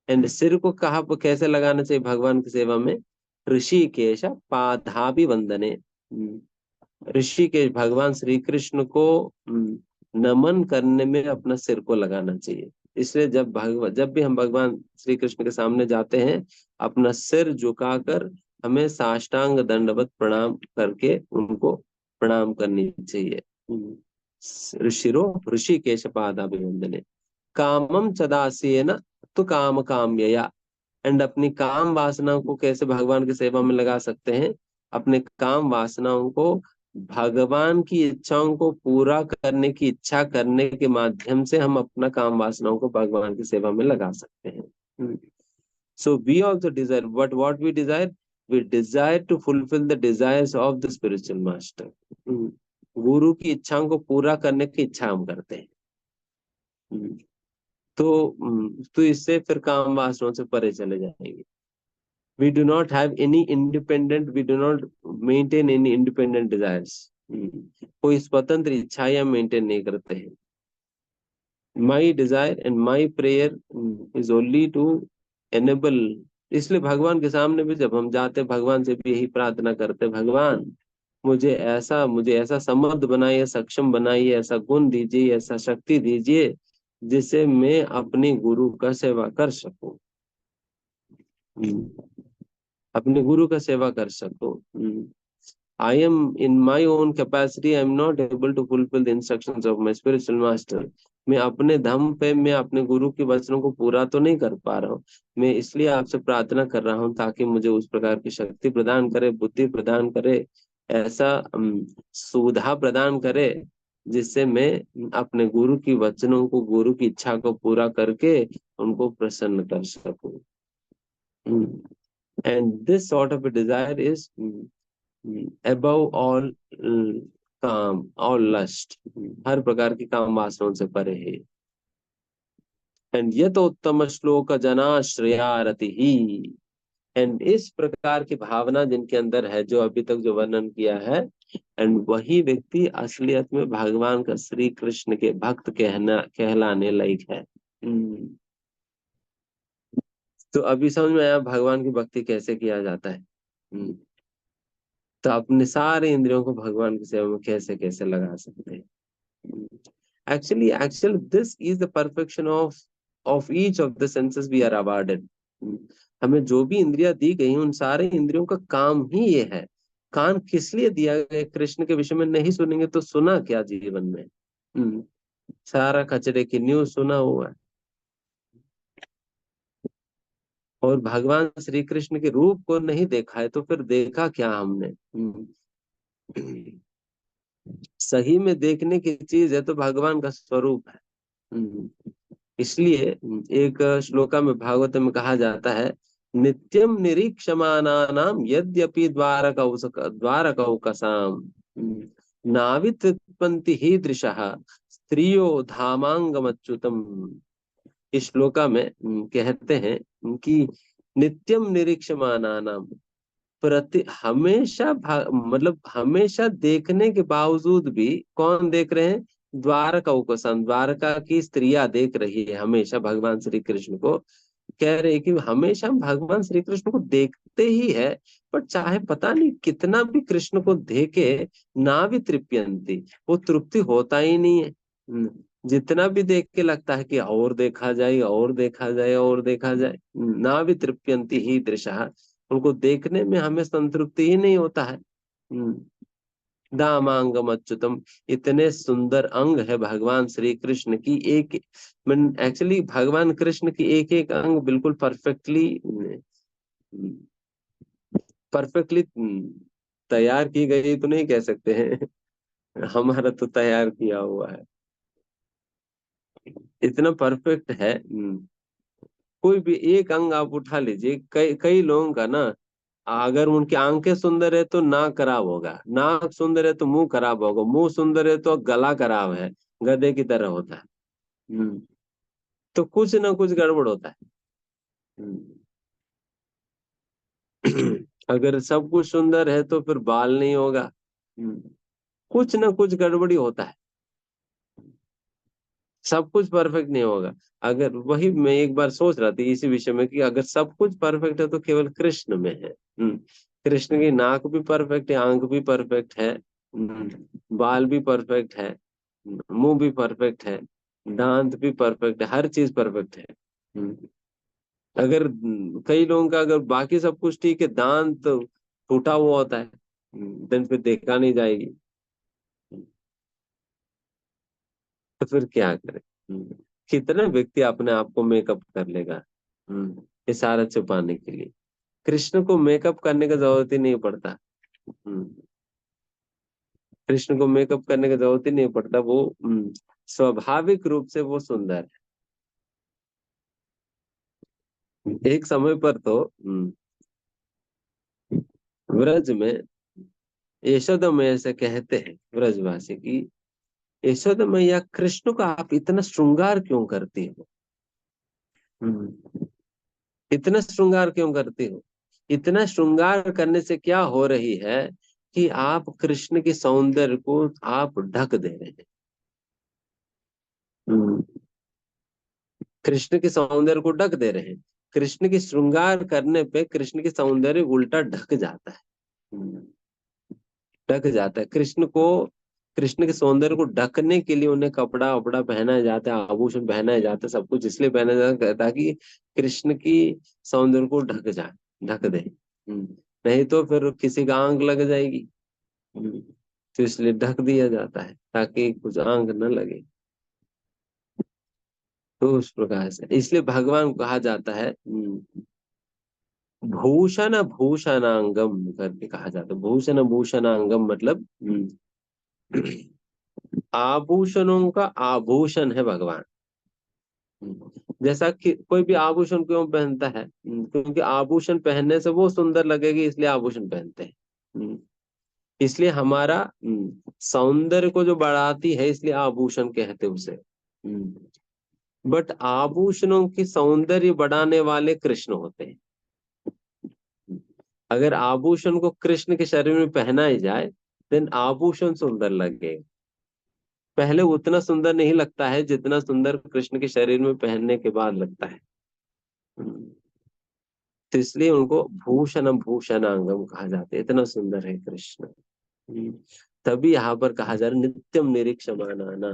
एंड सिर को कहाँ पर कैसे लगाना चाहिए भगवान की सेवा में? ऋषिकेश पादाभिवंदने, ऋषिकेश भगवान श्री कृष्ण को नमन करने में अपना सिर को लगाना चाहिए। इसलिए जब भी हम भगवान श्री कृष्ण के सामने जाते हैं, अपना सिर झुकाकर हमें साष्टांग दंडवत प्रणाम करके उनको प्रणाम करनी चाहिए। शिरो ऋषिकेश पादाभिवंदने, कामम चदास्येन तो काम काम्यया, एंड अपनी काम वासनाओं को कैसे भगवान की सेवा में लगा सकते हैं? अपने काम वासनाओं को भगवान की इच्छाओं को पूरा करने की इच्छा करने के माध्यम से हम अपना काम वासनाओं को भगवान की सेवा में लगा सकते हैं। So we also desire what we desire, we desire to fulfill the desires of the spiritual master. गुरु की इच्छाओं को पूरा करने की इच्छा हम करते हैं। तो इससे फिर काम वासनाओं से परे चले जाएंगे। We do not have any independent, we do not maintain any independent desires. कोई स्वतंत्र इच्छाएं मेंटेन नहीं करते हैं। My desire and my prayer is only to enable इसलिए भगवान के सामने भी जब हम जाते, भगवान से भी यही प्रार्थना करते, भगवान मुझे ऐसा समर्थ बनाइए, सक्षम बनाइए, ऐसा गुण दीजिए, ऐसा शक्ति दीजिए जिससे मैं अपने गुरु का सेवा कर सकूं। अपने गुरु का सेवा कर सकूं। I am in my own capacity, I am not able to fulfill the instructions of my spiritual master. मैं अपने दम पे मैं अपने गुरु के वचनों को पूरा तो नहीं कर पा रहा हूँ। मैं इसलिए आपसे प्रार्थना कर रहा हूँ ताकि मुझे उस प्रकार की शक्ति प्रदान करे, बुद्धि प्रदान करे, ऐसा सुविधा प्रदान करे जिससे मैं अपने गुरु की वचनों को, गुरु की इच्छा को पूरा करके उनको प्रसन्न कर सकूं। And this sort of a desire is above all काम, all lust, हर प्रकार की काम वासनाओं से परे है। एंड ये तो उत्तम श्लोक जनाश्रया रति ही। एंड इस प्रकार की भावना जिनके अंदर है, जो अभी तक जो वर्णन किया है, एंड वही व्यक्ति असलियत में भगवान का, श्री कृष्ण के भक्त कहलाने लायक है। तो अभी समझ में आया भगवान की भक्ति कैसे किया जाता है। तो अपने सारे इंद्रियों को भगवान की सेवा में कैसे कैसे लगा सकते हैं। Actually this is the perfection of each of the senses we are awarded. हमें जो भी इंद्रियां दी गई, उन सारे इंद्रियों का काम ही ये है। कान किस लिए दिया गया? कृष्ण के विषय में नहीं सुनेंगे तो सुना क्या जीवन में? सारा कचरे की न्यूज सुना हुआ है। और भगवान श्री कृष्ण के रूप को नहीं देखा है तो फिर देखा क्या हमने? सही में देखने की चीज है तो भगवान का स्वरूप है। इसलिए एक श्लोका में, भागवत में कहा जाता है, नित्यम निरीक्षमानानाम यद्यपि द्वारकौकसाम नावित्पन्ति ही दृशः स्त्रियो धामांगमच्युतम। इस श्लोका में कहते हैं कि नित्यम निरीक्षमानानाम, हमेशा मतलब हमेशा देखने के बावजूद भी कौन देख रहे हैं? द्वारकौकसम, द्वारका की स्त्रियां देख रही है हमेशा भगवान श्री कृष्ण को। कह रहे कि हमेशा हम भगवान श्री कृष्ण को देखते ही है, पर चाहे पता नहीं कितना भी कृष्ण को देखे, ना भी तृप्यंती, वो तृप्ति होता ही नहीं है। जितना भी देख के लगता है कि और देखा जाए, और देखा जाए, और देखा जाए, ना भी तृप्यंती ही दृशः, उनको देखने में हमें संतृप्ति ही नहीं होता है। दामांगम अच्युतम, इतने सुंदर अंग है भगवान श्री कृष्ण की। एक एक्चुअली भगवान कृष्ण की एक एक अंग बिल्कुल परफेक्टली तैयार की गई तो नहीं कह सकते हैं, हमारा तो तैयार किया हुआ है, इतना परफेक्ट है। कोई भी एक अंग आप उठा लीजिए, कई कई लोगों का ना, अगर उनकी आंखें सुंदर है तो नाक खराब होगा, नाक सुंदर है तो मुंह खराब होगा, मुंह सुंदर है तो गला खराब है, गधे की तरह होता है। तो कुछ ना कुछ गड़बड़ होता है। अगर सब कुछ सुंदर है तो फिर बाल नहीं होगा। कुछ ना कुछ गड़बड़ी होता है, सब कुछ परफेक्ट नहीं होगा। अगर वही मैं एक बार सोच रहा था इसी विषय में कि अगर सब कुछ परफेक्ट है तो केवल कृष्ण में है। कृष्ण की नाक भी परफेक्ट है, आंख भी परफेक्ट है, बाल भी परफेक्ट है, मुंह भी परफेक्ट है, दांत भी परफेक्ट है, हर चीज परफेक्ट है। अगर कई लोगों का अगर बाकी सब कुछ ठीक है, दांत टूटा हुआ होता है, देन फिर देखा नहीं जाएगी, तो फिर क्या करें? कितना व्यक्ति अपने आप को मेकअप कर लेगा इशारा छुपाने के लिए? कृष्ण को मेकअप करने की जरूरत ही नहीं पड़ता। कृष्ण को मेकअप करने की जरूरत ही नहीं पड़ता, वो स्वाभाविक रूप से वो सुंदर है। एक समय पर तो व्रज में यशोदा मैया से कहते हैं व्रजवासी की, यशोदा मैया कृष्ण को आप इतना श्रृंगार क्यों करती हो? इतना श्रृंगार क्यों करती हो? इतना श्रृंगार करने से क्या हो रही है कि आप कृष्ण के सौंदर्य को आप ढक दे रहे हैं। कृष्ण के सौंदर्य को ढक दे रहे हैं। कृष्ण की श्रृंगार करने पे कृष्ण की सौंदर्य उल्टा ढक जाता है। ढक जाता है कृष्ण को, कृष्ण के सौंदर्य को ढकने के लिए उन्हें कपड़ा वपड़ा पहनाया जाता है, आभूषण पहनाए जाते हैं, सब कुछ इसलिए पहना जाता है ताकि कृष्ण की सौंदर्य को ढक जाए, ढक दे। नहीं तो फिर किसी का आंख लग जाएगी। तो इसलिए ढक दिया जाता है ताकि कुछ आंख न लगे। तो उस प्रकार से इसलिए भगवान को कहा जाता है भूषण भूषणांगम करके कहा जाता है। भूषण भूषणांगम मतलब आभूषणों का आभूषण है भगवान। जैसा कि कोई भी आभूषण क्यों पहनता है, क्योंकि आभूषण पहनने से वो सुंदर लगेगी, इसलिए आभूषण पहनते हैं। इसलिए हमारा सौंदर्य को जो बढ़ाती है, इसलिए आभूषण कहते हैं उसे। बट आभूषणों की सौंदर्य बढ़ाने वाले कृष्ण होते हैं। अगर आभूषण को कृष्ण के शरीर में पहनाया जाए देन आभूषण सुंदर लगेगा। पहले उतना सुंदर नहीं लगता है जितना सुंदर कृष्ण के शरीर में पहनने के बाद लगता है। तो इसलिए उनको भूषणम भूषणांगम कहा जाता है, इतना सुंदर है कृष्ण। तभी यहाँ पर कहा जा रहा है नित्यम निरीक्षमाना।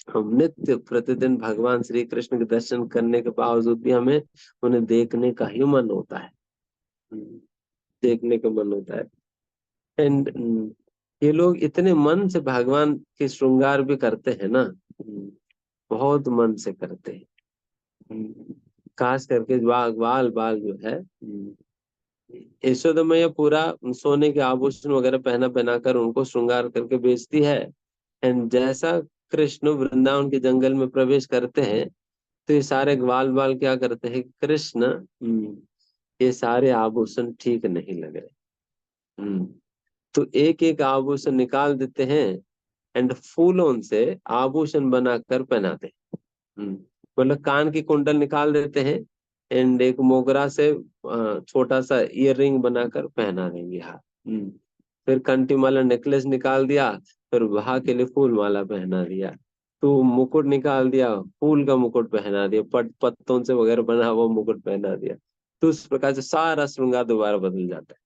हम नित्य प्रतिदिन भगवान श्री कृष्ण के दर्शन करने के बावजूद भी हमें उन्हें देखने का ही मन होता है। देखने का मन होता है। एंड ये लोग इतने मन से भगवान के श्रृंगार भी करते हैं ना, बहुत मन से करते हैं। खास करके बाल बाल जो है, यशोदा मैया पूरा सोने के आभूषण वगैरह पहना पहना कर उनको श्रृंगार करके बेचती है। एंड जैसा कृष्ण वृंदावन के जंगल में प्रवेश करते हैं तो ये सारे ग्वाल बाल क्या करते हैं, कृष्ण ये सारे आभूषण ठीक नहीं लग रहे। तो एक एक आभूषण निकाल देते हैं एंड फूलों से आभूषण बनाकर पहनाते हैं। मतलब कान की कुंडल निकाल देते हैं एंड एक मोगरा से छोटा सा ईयर रिंग बनाकर पहना देंगे हाथ। फिर कंठी माला नेकलेस निकाल दिया, फिर वहा के लिए फूल माला पहना दिया। तो मुकुट निकाल दिया, फूल का मुकुट पहना दिया, पत्तों से वगैरह बना हुआ मुकुट पहना दिया। तो उस प्रकार से सारा श्रृंगार दोबारा बदल जाता है।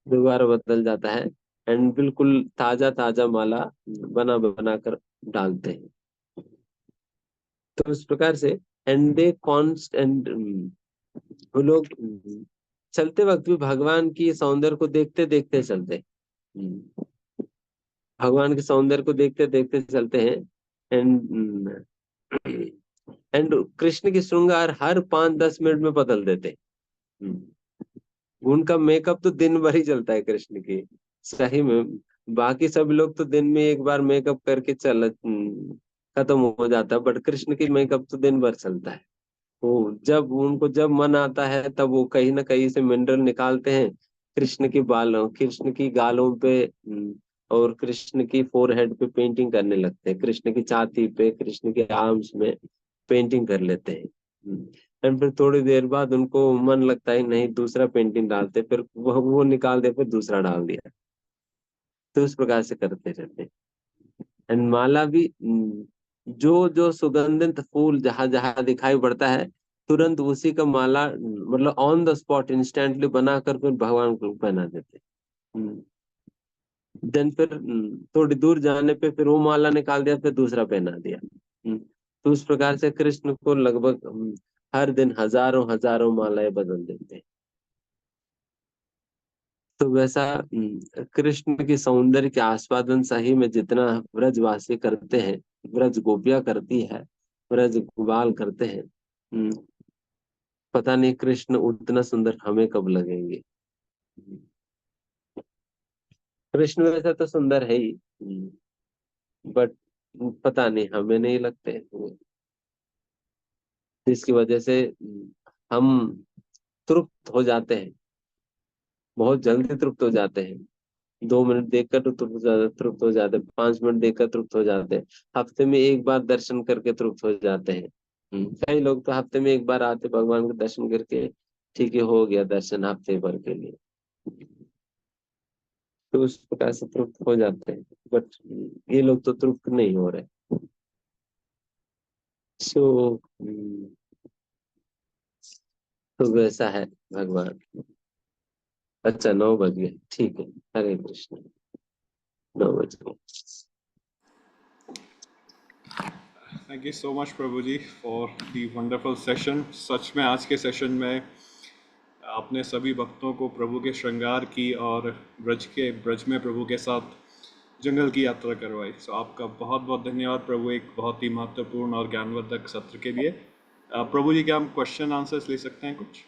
दोबारा बदल जाता है एंड बिल्कुल ताजा ताजा माला बना बना कर डालते हैं। तो उस प्रकार से एंड दे कॉन्स्ट एंड वो लोग चलते वक्त भी भगवान की सौंदर्य को देखते देखते चलते हैं। भगवान के सौंदर्य को देखते देखते चलते हैं। एंड एंड कृष्ण की श्रृंगार हर 5-10 मिनट में बदल देते हैं। उनका मेकअप तो दिन भर ही चलता है कृष्ण की, सही में। बाकी सब लोग तो दिन में एक बार मेकअप करके खत्म हो जाता है, बट कृष्ण की मेकअप तो दिन भर चलता है। वो जब उनको जब मन आता है तब वो कहीं ना कहीं से मिनरल निकालते हैं, कृष्ण की बालों, कृष्ण की गालों पे और कृष्ण की फोरहेड पे पेंटिंग करने लगते हैं, कृष्ण की छाती पे, कृष्ण के आर्म्स में पेंटिंग कर लेते हैं। एंड फिर थोड़ी देर बाद उनको मन लगता है नहीं दूसरा पेंटिंग डालते, फिर वो निकाल दे, फिर दूसरा डाल दिया। तो उस प्रकार से करते रहते हैं। एंड माला भी जो जो सुगंधित फूल जहां जहां दिखाई पड़ता है तुरंत उसी का माला मतलब ऑन द स्पॉट इंस्टेंटली बनाकर फिर भगवान को पहना देते। देन फिर थोड़ी दूर जाने पे फिर वो माला निकाल दिया, फिर दूसरा पहना दिया। तो उस प्रकार से कृष्ण को लगभग हर दिन हजारों हजारों मालाएं बदल देते हैं। तो वैसा कृष्ण की सौंदर्य के आस्वादन सही में जितना ब्रजवासी करते हैं, ब्रज गोपियां करती है, ब्रज गोपाल करते हैं, पता नहीं कृष्ण उतना सुंदर हमें कब लगेंगे। कृष्ण वैसा तो सुंदर है ही, बट पता नहीं हमें नहीं लगते। जिसकी वजह से हम तृप्त हो जाते हैं, बहुत जल्दी तृप्त हो जाते हैं। 2 मिनट देखकर तो तृप्त हो जाते हैं, 5 मिनट देखकर तृप्त हो जाते हैं, हफ्ते में एक बार दर्शन करके तृप्त हो जाते हैं। कई लोग तो हफ्ते में एक बार आते भगवान के दर्शन करके, ठीक है हो गया दर्शन हफ्ते भर के लिए, तो उस प्रकार से तृप्त हो जाते हैं। बट ये लोग तो तृप्त नहीं हो रहे। सो तो वैसा है भगवान। अच्छा 9 बज गए, ठीक है। हरे कृष्ण। 9 बज गए। Thank you so much Prabhu ji for the wonderful session. सच में आज के सेशन में आपने सभी भक्तों को प्रभु के श्रृंगार की और ब्रज में प्रभु के साथ जंगल की यात्रा करवाई। सो आपका बहुत बहुत धन्यवाद प्रभु, एक बहुत ही महत्वपूर्ण और ज्ञानवर्धक सत्र के लिए। प्रभु जी क्या हम क्वेश्चन आंसर्स ले सकते हैं कुछ?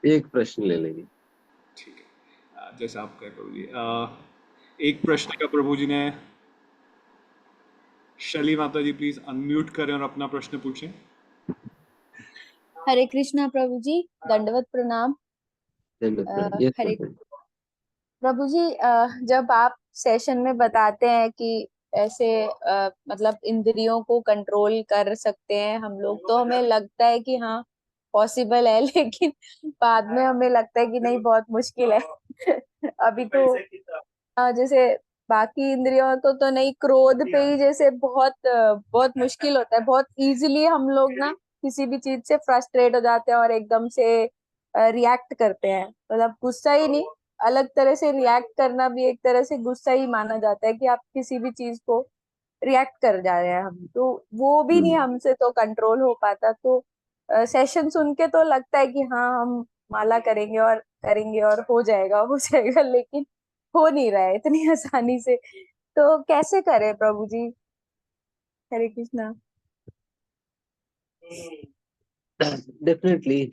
एक प्रश्न ले लेंगे। ठीक है, जैसे आप कहें प्रभु जी। एक प्रश्न का प्रभु जी ने, शैली माता जी प्लीज अनम्यूट करें और अपना प्रश्न पूछें। हरे कृष्णा प्रभु जी, दंडवत प्रणाम। यस हरे प्रभु जी, जब आप सेशन में बताते हैं कि ऐसे मतलब इंद्रियों को कंट्रोल कर सकते हैं हम लोग, तो हमें लगता है कि हाँ पॉसिबल है, लेकिन बाद में हमें लगता है कि नहीं, बहुत मुश्किल है। अभी तो जैसे बाकी इंद्रियों को तो नहीं, क्रोध पे ही जैसे बहुत मुश्किल होता है। बहुत इजीली हम लोग ना किसी भी चीज से फ्रस्ट्रेट हो जाते हैं और एकदम से रिएक्ट करते हैं। मतलब गुस्सा ही नहीं, अलग तरह से रिएक्ट करना भी एक तरह से गुस्सा ही माना जाता है कि आप किसी भी चीज को रिएक्ट कर जा रहे हैं हम, तो वो भी नहीं हमसे तो कंट्रोल हो पाता। तो सेशन सुन के तो लगता है कि हाँ हम माला करेंगे और हो जाएगा, लेकिन हो नहीं रहा है इतनी आसानी से। तो कैसे करें प्रभु जी? हरे कृष्णा। डेफिनेटली।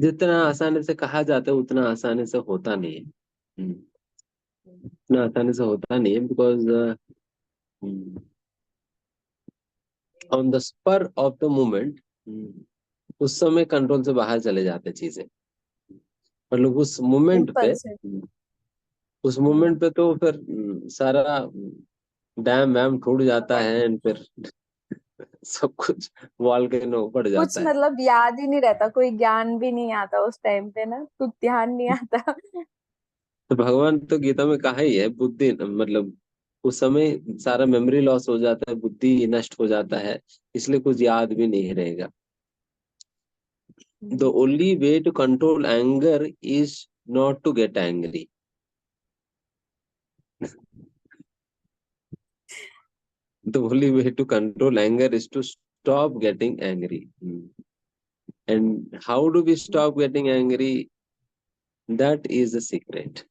जितना आसानी से कहा जाता है उतना आसानी से होता नहीं है। उतना आसानी से होता नहीं है, because on the spur of the moment उस समय कंट्रोल से बाहर चले जाते चीजें। मतलब इम्पल्सिव। उस मोमेंट पे तो फिर सारा डैम वैम टूट जाता है and फिर सब कुछ वॉल्केनो पड़ कुछ जाता है। मतलब याद ही नहीं रहता, कोई ज्ञान भी नहीं आता उस टाइम पे ना, कुछ ध्यान नहीं आता। तो भगवान तो गीता में कहा ही है, बुद्धि मतलब उस समय सारा मेमोरी लॉस हो जाता है, बुद्धि नष्ट हो जाता है, इसलिए कुछ याद भी नहीं रहेगा। The only way to control anger is not to get angry. The only way to control anger is to stop getting angry. And how do we stop getting angry? That is the secret.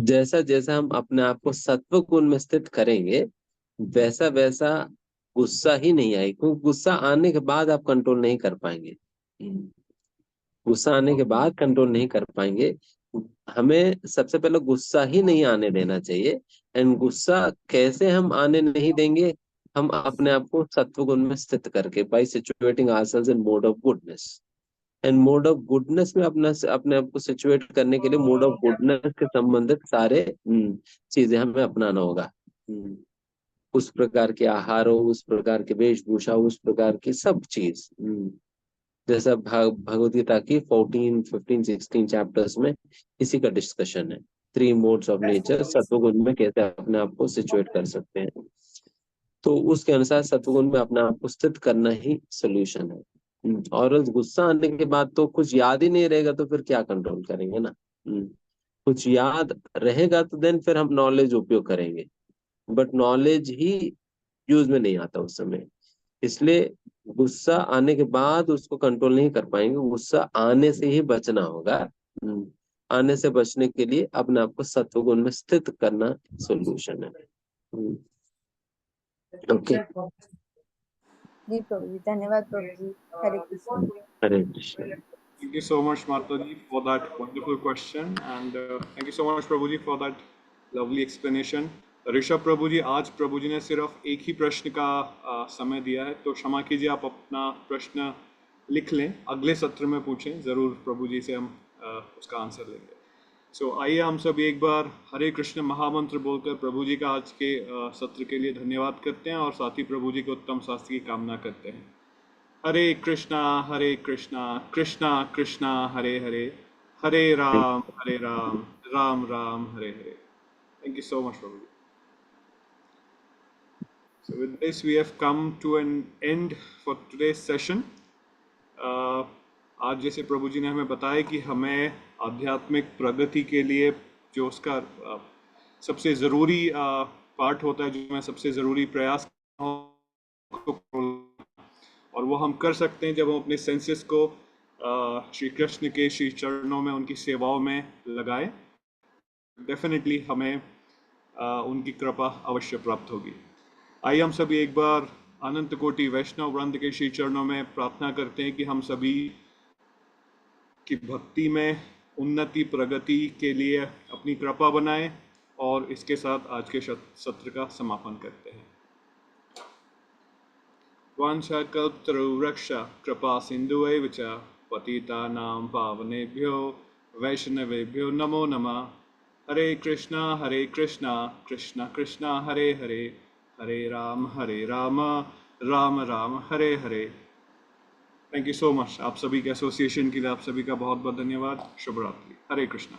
जैसा जैसा हम अपने आप को सत्व गुण में स्थित करेंगे, वैसा वैसा गुस्सा ही नहीं आएगा, क्योंकि गुस्सा आने के बाद आप कंट्रोल नहीं कर पाएंगे। गुस्सा आने के बाद कंट्रोल नहीं कर पाएंगे। हमें सबसे पहले गुस्सा ही नहीं आने देना चाहिए। एंड गुस्सा कैसे हम आने नहीं देंगे? हम अपने आप को सत्व गुण में स्थित करके, by situating ourselves in mode of goodness. And mode of goodness में अपने आप को सिचुएट करने के लिए मोड ऑफ गुडनेस के संबंधित सारे चीजें हमें अपनाना होगा। उस प्रकार के आहार हो, उस प्रकार के वेशभूषा, उस प्रकार की सब चीज। जैसा भगवत गीता की 14, 15, 16 चैप्टर्स में इसी का डिस्कशन है। 3 मोड्स ऑफ नेचर, सत्वगुण में कैसे अपने आप को सिचुएट कर सकते हैं। तो उसके अनुसार सत्वगुण में अपने आप को स्थित करना ही सोल्यूशन है। और गुस्सा आने के बाद तो कुछ याद ही नहीं रहेगा, तो फिर क्या कंट्रोल करेंगे ना। कुछ याद रहेगा तो देन फिर हम नॉलेज उपयोग करेंगे, बट नॉलेज ही यूज में नहीं आता उस समय। इसलिए गुस्सा आने के बाद उसको कंट्रोल नहीं कर पाएंगे, गुस्सा आने से ही बचना होगा। आने से बचने के लिए अपने आप को सत्वगुण में स्थित करना सोल्यूशन है। ओके। जी प्रभु जी, धन्यवाद प्रभु जी। हरे कृष्ण। हरे Krishna. Thank you so much, Mataji, for that wonderful question, and thank you so much, Prabhuji, for that lovely explanation. Rishabh प्रभु जी, आज प्रभु जी ने सिर्फ एक ही प्रश्न का समय दिया है, तो क्षमा कीजिए, आप अपना प्रश्न लिख लें, अगले सत्र में पूछें, ज़रूर प्रभु जी से हम उसका आंसर लेंगे। सो आइए हम सब एक बार हरे कृष्ण महामंत्र बोलकर प्रभु जी का आज के सत्र के लिए धन्यवाद करते हैं और साथ ही प्रभु जी के उत्तम स्वास्थ्य की कामना करते हैं। हरे कृष्णा कृष्णा कृष्णा हरे Hare, Hare Ram Ram Ram, Hare Hare. Thank you so much, Prabhuji. So with this, we have come to an end for today's session. आज जैसे प्रभु जी ने हमें बताया कि हमें आध्यात्मिक प्रगति के लिए जो उसका सबसे ज़रूरी पार्ट होता है, जो हमें सबसे ज़रूरी प्रयास और वो हम कर सकते हैं जब हम अपने सेंसेस को श्री कृष्ण के श्री चरणों में उनकी सेवाओं में लगाएं। डेफिनेटली हमें उनकी कृपा अवश्य प्राप्त होगी। आइए हम सभी एक बार अनंत कोटि वैष्णव वृंद के श्री चरणों में प्रार्थना करते हैं कि हम सभी की भक्ति में उन्नति प्रगति के लिए अपनी कृपा बनाएं, और इसके साथ आज के सत्र का समापन करते हैं। वाञ्छाकल्पतरुर्गश्च कृपा सिन्धुएव च पतितानां पावनेभ्यो वैष्णवेभ्यो नमो नमः। Hare Krishna Krishna Krishna Hare Hare, Hare Rama Rama Rama Hare Hare. Thank you so much. आप सभी के एसोसिएशन के लिए आप सभी का बहुत बहुत धन्यवाद। शुभ रात्रि। हरे कृष्णा।